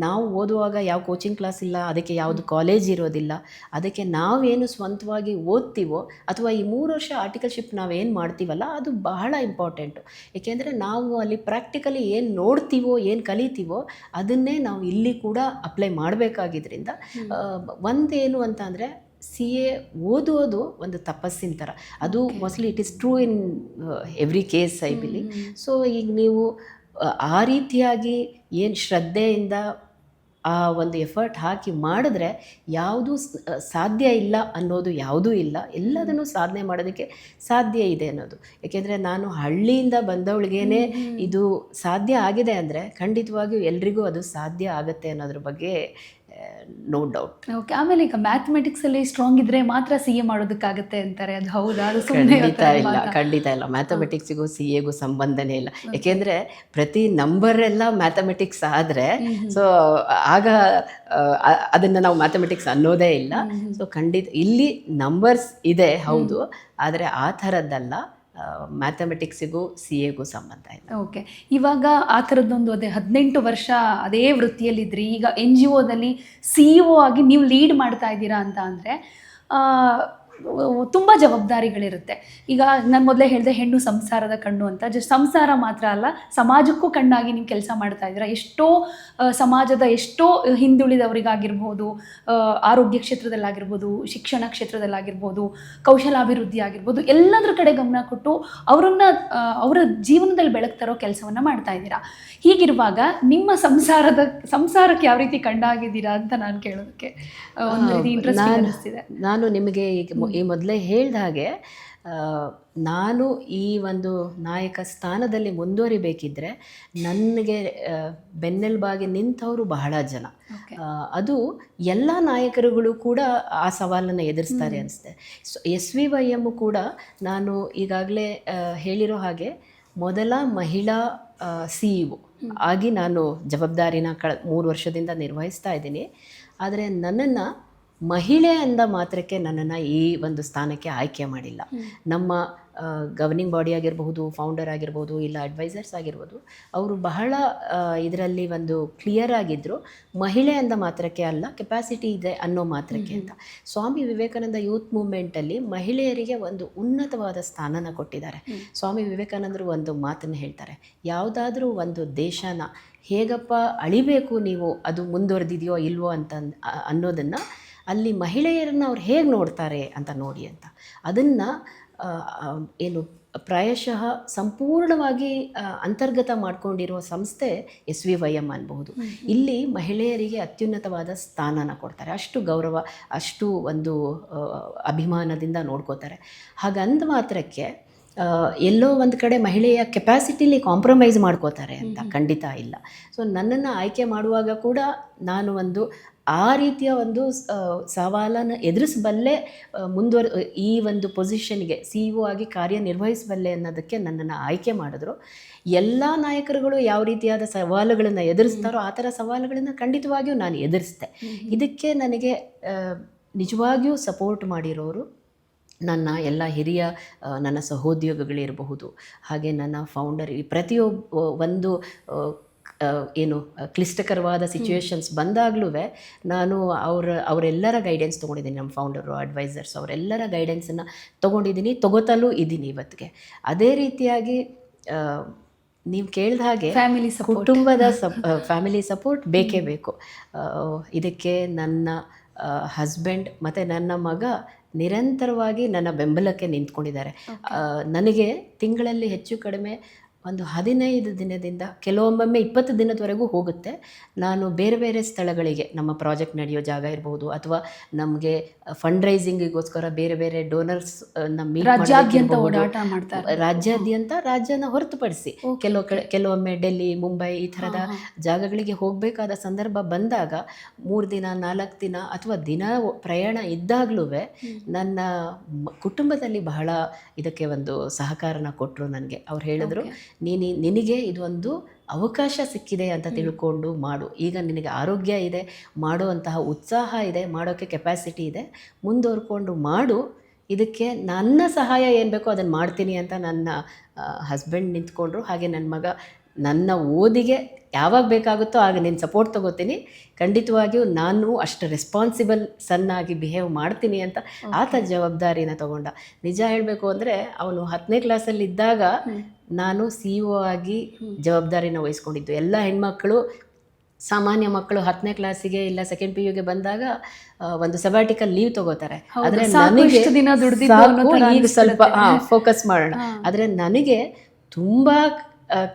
ನಾವು ಓದುವಾಗ ಯಾವ ಕೋಚಿಂಗ್ ಕ್ಲಾಸ್ ಇಲ್ಲ, ಅದಕ್ಕೆ ಯಾವುದು ಕಾಲೇಜ್ ಇರೋದಿಲ್ಲ. ಅದಕ್ಕೆ ನಾವೇನು ಸ್ವಂತವಾಗಿ ಓದ್ತೀವೋ ಅಥವಾ ಈ 3 ವರ್ಷ ಆರ್ಟಿಕಲ್ಶಿಪ್ ನಾವೇನು ಮಾಡ್ತೀವಲ್ಲ, ಅದು ಬಹಳ ಇಂಪಾರ್ಟೆಂಟು. ಏಕೆಂದರೆ ನಾವು ಅಲ್ಲಿ ಪ್ರಾಕ್ಟಿಕಲಿ ಏನು ನೋಡ್ತೀವೋ, ಏನು ಕಲಿತೀವೋ ಅದನ್ನೇ ನಾವು ಇಲ್ಲಿ ಕೂಡ ಅಪ್ಲೈ ಮಾಡಬೇಕಾಗಿದ್ದರಿಂದ, ಒಂದೇನು ಅಂತ ಅಂದರೆ, ಸಿ ಎ ಓದೋದು ಒಂದು ತಪಸ್ಸಿನ ಥರ. ಅದು mostly it is true in every case I believe. So ಈಗ ನೀವು ಆ ರೀತಿಯಾಗಿ ಏನು ಶ್ರದ್ಧೆಯಿಂದ ಆ ಒಂದು ಎಫರ್ಟ್ ಹಾಕಿ ಮಾಡಿದ್ರೆ ಯಾವುದೂ ಸಾಧ್ಯ ಇಲ್ಲ ಅನ್ನೋದು ಯಾವುದೂ ಇಲ್ಲ. ಎಲ್ಲದನ್ನು ಸಾಧನೆ ಮಾಡೋದಕ್ಕೆ ಸಾಧ್ಯ ಇದೆ ಅನ್ನೋದು. ಏಕೆಂದರೆ ನಾನು ಹಳ್ಳಿಯಿಂದ ಬಂದವಳಿಗೇನೆ ಇದು ಸಾಧ್ಯ ಆಗಿದೆ ಅಂದರೆ, ಖಂಡಿತವಾಗಿಯೂ ಎಲ್ರಿಗೂ ಅದು ಸಾಧ್ಯ ಆಗುತ್ತೆ ಅನ್ನೋದ್ರ ಬಗ್ಗೆ ನೋ ಡೌಟ್. ಓಕೆ, ಆಮೇಲೆ ಈಗ ಮ್ಯಾಥಮೆಟಿಕ್ಸಲ್ಲಿ ಸ್ಟ್ರಾಂಗ್ ಇದ್ದರೆ ಮಾತ್ರ ಸಿ ಎ ಮಾಡೋದಕ್ಕಾಗುತ್ತೆ ಅಂತಾರೆ, ಅದು ಹೌದಾ? ಅದು ಖಂಡಿತ ಇಲ್ಲ. ಮ್ಯಾಥಮೆಟಿಕ್ಸಿಗೂ ಸಿ ಎಗೂ ಸಂಬಂಧನೇ ಇಲ್ಲ. ಏಕೆಂದರೆ ಪ್ರತಿ ನಂಬರ್ ಎಲ್ಲ ಮ್ಯಾಥಮೆಟಿಕ್ಸ್ ಆದರೆ, ಸೊ ಆಗ ಅದನ್ನು ನಾವು ಮ್ಯಾಥಮೆಟಿಕ್ಸ್ ಅನ್ನೋದೇ ಇಲ್ಲ. ಸೊ ಖಂಡಿತ ಇಲ್ಲಿ ನಂಬರ್ಸ್ ಇದೆ ಹೌದು, ಆದರೆ ಆ ಥರದ್ದಲ್ಲ. ಮ್ಯಾಥಮೆಟಿಕ್ಸಿಗೂ ಸಿ ಎಗೂ ಸಂಬಂಧ ಇಲ್ಲ. ಓಕೆ, ಇವಾಗ ಆ ಥರದ್ದೊಂದು ಅದೇ 18 ವರ್ಷ ಅದೇ ವೃತ್ತಿಯಲ್ಲಿದ್ರಿ, ಈಗ NGOದಲ್ಲಿ CEO ಆಗಿ ನೀವು ಲೀಡ್ ಮಾಡ್ತಾ ಇದ್ದೀರಾ ಅಂತ ಅಂದರೆ ತುಂಬ ಜವಾಬ್ದಾರಿಗಳಿರುತ್ತೆ. ಈಗ ನಾನು ಮೊದಲೇ ಹೇಳಿದೆ, ಹೆಣ್ಣು ಸಂಸಾರದ ಕಣ್ಣು ಅಂತ. ಜಸ್ಟ್ ಸಂಸಾರ ಮಾತ್ರ ಅಲ್ಲ, ಸಮಾಜಕ್ಕೂ ಕಣ್ಣಾಗಿ ನೀವು ಕೆಲಸ ಮಾಡ್ತಾ ಇದ್ದೀರಾ. ಎಷ್ಟೋ ಸಮಾಜದ ಎಷ್ಟೋ ಹಿಂದುಳಿದವರಿಗಾಗಿರ್ಬೋದು, ಆರೋಗ್ಯ ಕ್ಷೇತ್ರದಲ್ಲಾಗಿರ್ಬೋದು, ಶಿಕ್ಷಣ ಕ್ಷೇತ್ರದಲ್ಲಾಗಿರ್ಬೋದು, ಕೌಶಲಾಭಿವೃದ್ಧಿ ಆಗಿರ್ಬೋದು, ಎಲ್ಲದರ ಕಡೆ ಗಮನ ಕೊಟ್ಟು ಅವರ ಜೀವನದಲ್ಲಿ ಬೆಳಕು ತರೋ ಕೆಲಸವನ್ನು ಮಾಡ್ತಾ ಇದ್ದೀರಾ. ಹೀಗಿರುವಾಗ ನಿಮ್ಮ ಸಂಸಾರಕ್ಕೆ ಯಾವ ರೀತಿ ಕಣ್ಣಾಗಿದ್ದೀರಾ ಅಂತ ನಾನು ಕೇಳೋದಕ್ಕೆ ಒಂದು ರೀತಿ ಇಂಟ್ರೆಸ್ಟಿಂಗ್ ಅನಿಸ್ತಿದೆ. ನಾನು ನಿಮಗೆ ಈ ಮೊದಲೇ ಹೇಳಿದ ಹಾಗೆ, ನಾನು ಈ ಒಂದು ನಾಯಕ ಸ್ಥಾನದಲ್ಲಿ ಮುಂದುವರಿಬೇಕಿದ್ರೆ ನನಗೆ ಬೆನ್ನೆಲುಬಾಗಿ ನಿಂತವರು ಬಹಳ ಜನ. ಅದು ಎಲ್ಲ ನಾಯಕರುಗಳು ಕೂಡ ಆ ಸವಾಲನ್ನು ಎದುರಿಸ್ತಾರೆ ಅನಿಸುತ್ತೆ. SVYM ಕೂಡ ನಾನು ಈಗಾಗಲೇ ಹೇಳಿರೋ ಹಾಗೆ ಮೊದಲ ಮಹಿಳಾ CEO ಆಗಿ ನಾನು ಜವಾಬ್ದಾರಿನ 3 ವರ್ಷದಿಂದ ನಿರ್ವಹಿಸ್ತಾ ಇದ್ದೀನಿ. ಆದರೆ ನನ್ನನ್ನು ಮಹಿಳೆ ಅಂದ ಮಾತ್ರಕ್ಕೆ ನನ್ನನ್ನು ಈ ಒಂದು ಸ್ಥಾನಕ್ಕೆ ಆಯ್ಕೆ ಮಾಡಿಲ್ಲ. ನಮ್ಮ ಗವರ್ನಿಂಗ್ ಬಾಡಿ ಆಗಿರಬಹುದು, ಫೌಂಡರ್ ಆಗಿರ್ಬೋದು, ಇಲ್ಲ ಅಡ್ವೈಸರ್ಸ್ ಆಗಿರ್ಬೋದು, ಅವರು ಬಹಳ ಇದರಲ್ಲಿ ಒಂದು ಕ್ಲಿಯರ್ ಆಗಿದ್ದರು. ಮಹಿಳೆ ಅಂದ ಮಾತ್ರಕ್ಕೆ ಅಲ್ಲ, ಕೆಪಾಸಿಟಿ ಇದೆ ಅನ್ನೋ ಮಾತ್ರಕ್ಕೆ ಅಂತ. ಸ್ವಾಮಿ ವಿವೇಕಾನಂದ ಯೂತ್ ಮೂವ್ಮೆಂಟಲ್ಲಿ ಮಹಿಳೆಯರಿಗೆ ಒಂದು ಉನ್ನತವಾದ ಸ್ಥಾನನ ಕೊಟ್ಟಿದ್ದಾರೆ. ಸ್ವಾಮಿ ವಿವೇಕಾನಂದರು ಒಂದು ಮಾತನ್ನು ಹೇಳ್ತಾರೆ, ಯಾವುದಾದ್ರೂ ಒಂದು ದೇಶನ ಹೇಗಪ್ಪ ಅಳಿಬೇಕು ನೀವು, ಅದು ಮುಂದುವರೆದಿದೆಯೋ ಇಲ್ವೋ ಅಂತ ಅನ್ನೋದನ್ನು ಅಲ್ಲಿ ಮಹಿಳೆಯರನ್ನು ಅವ್ರು ಹೇಗೆ ನೋಡ್ತಾರೆ ಅಂತ ನೋಡಿ ಅಂತ. ಅದನ್ನು ಏನು ಪ್ರಾಯಶಃ ಸಂಪೂರ್ಣವಾಗಿ ಅಂತರ್ಗತ ಮಾಡ್ಕೊಂಡಿರುವ ಸಂಸ್ಥೆ SVYM ಅನ್ಬಹುದು. ಇಲ್ಲಿ ಮಹಿಳೆಯರಿಗೆ ಅತ್ಯುನ್ನತವಾದ ಸ್ಥಾನನ ಕೊಡ್ತಾರೆ, ಅಷ್ಟು ಗೌರವ, ಅಷ್ಟು ಒಂದು ಅಭಿಮಾನದಿಂದ ನೋಡ್ಕೋತಾರೆ. ಹಾಗಂದ ಮಾತ್ರಕ್ಕೆ ಎಲ್ಲೋ ಒಂದು ಕಡೆ ಮಹಿಳೆಯ ಕೆಪಾಸಿಟಿಲಿ ಕಾಂಪ್ರಮೈಸ್ ಮಾಡ್ಕೋತಾರೆ ಅಂತ ಖಂಡಿತ ಇಲ್ಲ. ಸೊ ನನ್ನನ್ನು ಆಯ್ಕೆ ಮಾಡುವಾಗ ಕೂಡ ನಾನು ಒಂದು ಆ ರೀತಿಯ ಒಂದು ಸವಾಲನ್ನು ಎದುರಿಸಬಲ್ಲೆ, ಈ ಒಂದು ಪೊಸಿಷನ್ಗೆ CEO ಆಗಿ ಕಾರ್ಯನಿರ್ವಹಿಸಬಲ್ಲೆ ಅನ್ನೋದಕ್ಕೆ ನನ್ನನ್ನು ಆಯ್ಕೆ ಮಾಡಿದ್ರು. ಎಲ್ಲ ನಾಯಕರುಗಳು ಯಾವ ರೀತಿಯಾದ ಸವಾಲುಗಳನ್ನು ಎದುರಿಸ್ತಾರೋ ಆ ಥರ ಸವಾಲುಗಳನ್ನು ಖಂಡಿತವಾಗಿಯೂ ನಾನು ಎದುರಿಸಿದೆ. ಇದಕ್ಕೆ ನನಗೆ ನಿಜವಾಗಿಯೂ ಸಪೋರ್ಟ್ ಮಾಡಿರೋರು ನನ್ನ ಎಲ್ಲ ಹಿರಿಯ ನನ್ನ ಸಹೋದ್ಯೋಗಿಗಳಿರಬಹುದು, ಹಾಗೆ ನನ್ನ ಫೌಂಡರ್. ಪ್ರತಿಯೊಬ್ಬ ಒಂದು ಏನು ಕ್ಲಿಷ್ಟಕರವಾದ ಸಿಚುವೇಶನ್ಸ್ ಬಂದಾಗಲೂ ನಾನು ಅವರೆಲ್ಲರ ಗೈಡೆನ್ಸ್ ತೊಗೊಂಡಿದ್ದೀನಿ. ನಮ್ಮ ಫೌಂಡರು, ಅಡ್ವೈಸರ್ಸ್ ಅವರೆಲ್ಲರ ಗೈಡೆನ್ಸನ್ನು ತೊಗೊಂಡಿದ್ದೀನಿ, ತೊಗೋತಲೂ ಇದ್ದೀನಿ ಇವತ್ತಿಗೆ. ಅದೇ ರೀತಿಯಾಗಿ ನೀವು ಕೇಳಿದ ಹಾಗೆ ಕುಟುಂಬದ ಫ್ಯಾಮಿಲಿ ಸಪೋರ್ಟ್ ಬೇಕೇ ಬೇಕು. ಇದಕ್ಕೆ ನನ್ನ ಹಸ್ಬೆಂಡ್ ಮತ್ತು ನನ್ನ ಮಗ ನಿರಂತರವಾಗಿ ನನ್ನ ಬೆಂಬಲಕ್ಕೆ ನಿಂತ್ಕೊಂಡಿದ್ದಾರೆ. ನನಗೆ ತಿಂಗಳಲ್ಲಿ ಹೆಚ್ಚು ಕಡಿಮೆ ಒಂದು 15 ದಿನದಿಂದ ಕೆಲವೊಮ್ಮೊಮ್ಮೆ 20 ದಿನದವರೆಗೂ ಹೋಗುತ್ತೆ. ನಾನು ಬೇರೆ ಬೇರೆ ಸ್ಥಳಗಳಿಗೆ, ನಮ್ಮ ಪ್ರಾಜೆಕ್ಟ್ ನಡೆಯೋ ಜಾಗ ಇರ್ಬೋದು, ಅಥವಾ ನಮಗೆ ಫಂಡ್ ರೈಸಿಂಗಿಗೋಸ್ಕರ ಬೇರೆ ಬೇರೆ ಡೋನರ್ಸ್ನ ಮೀಟ್ ರಾಜ್ಯಾದ್ಯಂತ, ರಾಜ್ಯನ ಹೊರತುಪಡಿಸಿ ಕೆಲವೊಮ್ಮೆ ಡೆಲ್ಲಿ, ಮುಂಬೈ ಈ ಥರದ ಜಾಗಗಳಿಗೆ ಹೋಗಬೇಕಾದ ಸಂದರ್ಭ ಬಂದಾಗ 3 ದಿನ 4 ದಿನ ಅಥವಾ ದಿನ ಪ್ರಯಾಣ ಇದ್ದಾಗಲೂ ನನ್ನ ಕುಟುಂಬದಲ್ಲಿ ಬಹಳ ಇದಕ್ಕೆ ಒಂದು ಸಹಕಾರನ ಕೊಟ್ಟರು ನನಗೆ. ಅವ್ರು ಹೇಳಿದ್ರು, ನಿನಗೆ ಇದೊಂದು ಅವಕಾಶ ಸಿಕ್ಕಿದೆ ಅಂತ ತಿಳ್ಕೊಂಡು ಮಾಡು. ಈಗ ನಿನಗೆ ಆರೋಗ್ಯ ಇದೆ, ಮಾಡುವಂತಹ ಉತ್ಸಾಹ ಇದೆ, ಮಾಡೋಕ್ಕೆ ಕೆಪಾಸಿಟಿ ಇದೆ, ಮುಂದುವರ್ಕೊಂಡು ಮಾಡು. ಇದಕ್ಕೆ ನನ್ನ ಸಹಾಯ ಏನು ಬೇಕೋ ಅದನ್ನು ಮಾಡ್ತೀನಿ ಅಂತ ನನ್ನ ಹಸ್ಬೆಂಡ್ ನಿಂತ್ಕೊಂಡ್ರು. ಹಾಗೆ ನನ್ನ ಮಗ, ನನ್ನ ಓದಿಗೆ ಯಾವಾಗ ಬೇಕಾಗುತ್ತೋ ಆಗ ನೀನು ಸಪೋರ್ಟ್ ತೊಗೋತೀನಿ, ಖಂಡಿತವಾಗಿಯೂ ನಾನು ಅಷ್ಟು ರೆಸ್ಪಾನ್ಸಿಬಲ್ ಸನ್ನಾಗಿ ಬಿಹೇವ್ ಮಾಡ್ತೀನಿ ಅಂತ ಆತ ಜವಾಬ್ದಾರಿನ ತಗೊಂಡ. ನಿಜ ಹೇಳಬೇಕು ಅಂದರೆ ಅವನು 10ನೇ ಕ್ಲಾಸಲ್ಲಿದ್ದಾಗ ನಾನು CEO ಆಗಿ ಜವಾಬ್ದಾರಿನ ವಹಿಸ್ಕೊಂಡಿದ್ದು. ಎಲ್ಲ ಹೆಣ್ಮಕ್ಳು, ಸಾಮಾನ್ಯ ಮಕ್ಕಳು 10ನೇ ಕ್ಲಾಸಿಗೆ ಇಲ್ಲ ಸೆಕೆಂಡ್ PUಗೆ ಬಂದಾಗ ಒಂದು ಸೆಬಾಟಿಕಲ್ ಲೀವ್ ತಗೋತಾರೆ. ಆದರೆ ನನಗೆ ಈಗ ಸ್ವಲ್ಪ ಫೋಕಸ್ ಮಾಡೋಣ. ಆದರೆ ನನಗೆ ತುಂಬ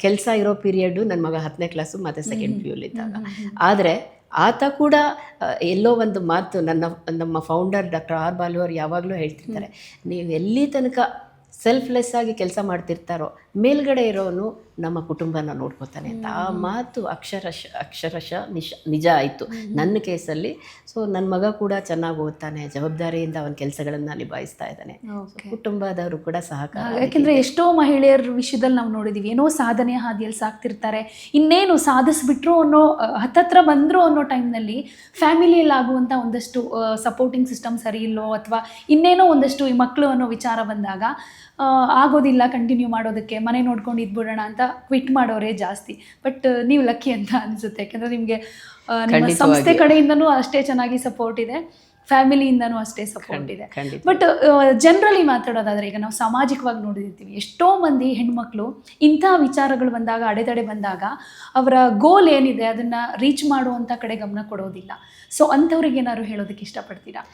ಕೆಲಸ ಇರೋ ಪೀರಿಯಡ್ಡು ನನ್ನ ಮಗ 10ನೇ ಕ್ಲಾಸು ಮತ್ತು ಸೆಕೆಂಡ್ PUಲಿದ್ದಾಗ. ಆದರೆ ಆತ ಕೂಡ ಎಲ್ಲೋ ಒಂದು ಮಾತು, ನಮ್ಮ ಫೌಂಡರ್ ಡಾಕ್ಟರ್ R. ಬಾಲು ಅವರು ಯಾವಾಗಲೂ ಹೇಳ್ತಿರ್ತಾರೆ, ನೀವು ಎಲ್ಲಿ ತನಕ ಸೆಲ್ಫ್ಲೆಸ್ ಆಗಿ ಕೆಲಸ ಮಾಡ್ತಿರ್ತಾರೋ ಮೇಲ್ಗಡೆ ಇರೋನು ನಮ್ಮ ಕುಟುಂಬನ ನೋಡ್ಕೋತಾನೆ ಅಂತ. ಆ ಮಾತು ಅಕ್ಷರಶಃ ನಿಜ ಆಯಿತು ನನ್ನ ಕೇಸಲ್ಲಿ. ಸೊ ನನ್ನ ಮಗ ಕೂಡ ಚೆನ್ನಾಗಿ ಓದ್ತಾನೆ, ಜವಾಬ್ದಾರಿಯಿಂದ ಅವನ ಕೆಲಸಗಳನ್ನು ನಿಭಾಯಿಸ್ತಾ ಇದ್ದಾನೆ. ಕುಟುಂಬದವರು ಕೂಡ ಸಹಕಾರ. ಯಾಕೆಂದರೆ ಎಷ್ಟೋ ಮಹಿಳೆಯರ ವಿಷಯದಲ್ಲಿ ನಾವು ನೋಡಿದ್ದೀವಿ, ಏನೋ ಸಾಧನೆ ಹಾದಿಯಲ್ಲಿ ಸಾಕ್ತಿರ್ತಾರೆ, ಇನ್ನೇನು ಸಾಧಿಸ್ಬಿಟ್ರು ಅನ್ನೋ ಹತ್ತತ್ರ ಬಂದರು ಅನ್ನೋ ಟೈಮ್ನಲ್ಲಿ ಫ್ಯಾಮಿಲಿಯಲ್ಲಿ ಆಗುವಂಥ ಒಂದಷ್ಟು ಸಪೋರ್ಟಿಂಗ್ ಸಿಸ್ಟಮ್ ಸರಿ ಇಲ್ಲೋ, ಅಥವಾ ಇನ್ನೇನೋ ಒಂದಷ್ಟು ಈ ಮಕ್ಕಳು ಅನ್ನೋ ವಿಚಾರ ಬಂದಾಗ ಆಗೋದಿಲ್ಲ ಕಂಟಿನ್ಯೂ ಮಾಡೋದಕ್ಕೆ, ಮನೆ ನೋಡ್ಕೊಂಡು ಇದ್ಬಿಡೋಣ ಅಂತ ಕ್ವಿಟ್ ಮಾಡೋರೇ ಜಾಸ್ತಿ. ಬಟ್ ನೀವು ಲಕ್ಕಿ ಅಂತ ಅನಿಸುತ್ತೆ, ಯಾಕೆಂದರೆ ನಿಮಗೆ ನಿಮ್ಮ ಸಂಸ್ಥೆ ಕಡೆಯಿಂದನೂ ಅಷ್ಟೇ ಚೆನ್ನಾಗಿ ಸಪೋರ್ಟ್ ಇದೆ, ಫ್ಯಾಮಿಲಿಯಿಂದನೂ ಅಷ್ಟೇ ಸಪೋರ್ಟ್ ಇದೆ. ಬಟ್ ಜನರಲಿ ಮಾತಾಡೋದಾದರೆ, ಈಗ ನಾವು ಸಾಮಾಜಿಕವಾಗಿ ನೋಡಿರ್ತೀವಿ, ಎಷ್ಟೋ ಮಂದಿ ಹೆಣ್ಮಕ್ಳು ಇಂಥ ವಿಚಾರಗಳು ಬಂದಾಗ, ಅಡೆತಡೆ ಬಂದಾಗ ಅವರ ಗೋಲ್ ಏನಿದೆ ಅದನ್ನು ರೀಚ್ ಮಾಡುವಂಥ ಕಡೆ ಗಮನ ಕೊಡೋದಿಲ್ಲ. ಸೊ ಅಂಥವ್ರಿಗೆ ಏನಾದ್ರು ಹೇಳೋದಕ್ಕೆ ಇಷ್ಟಪಡ್ತೀರಾ?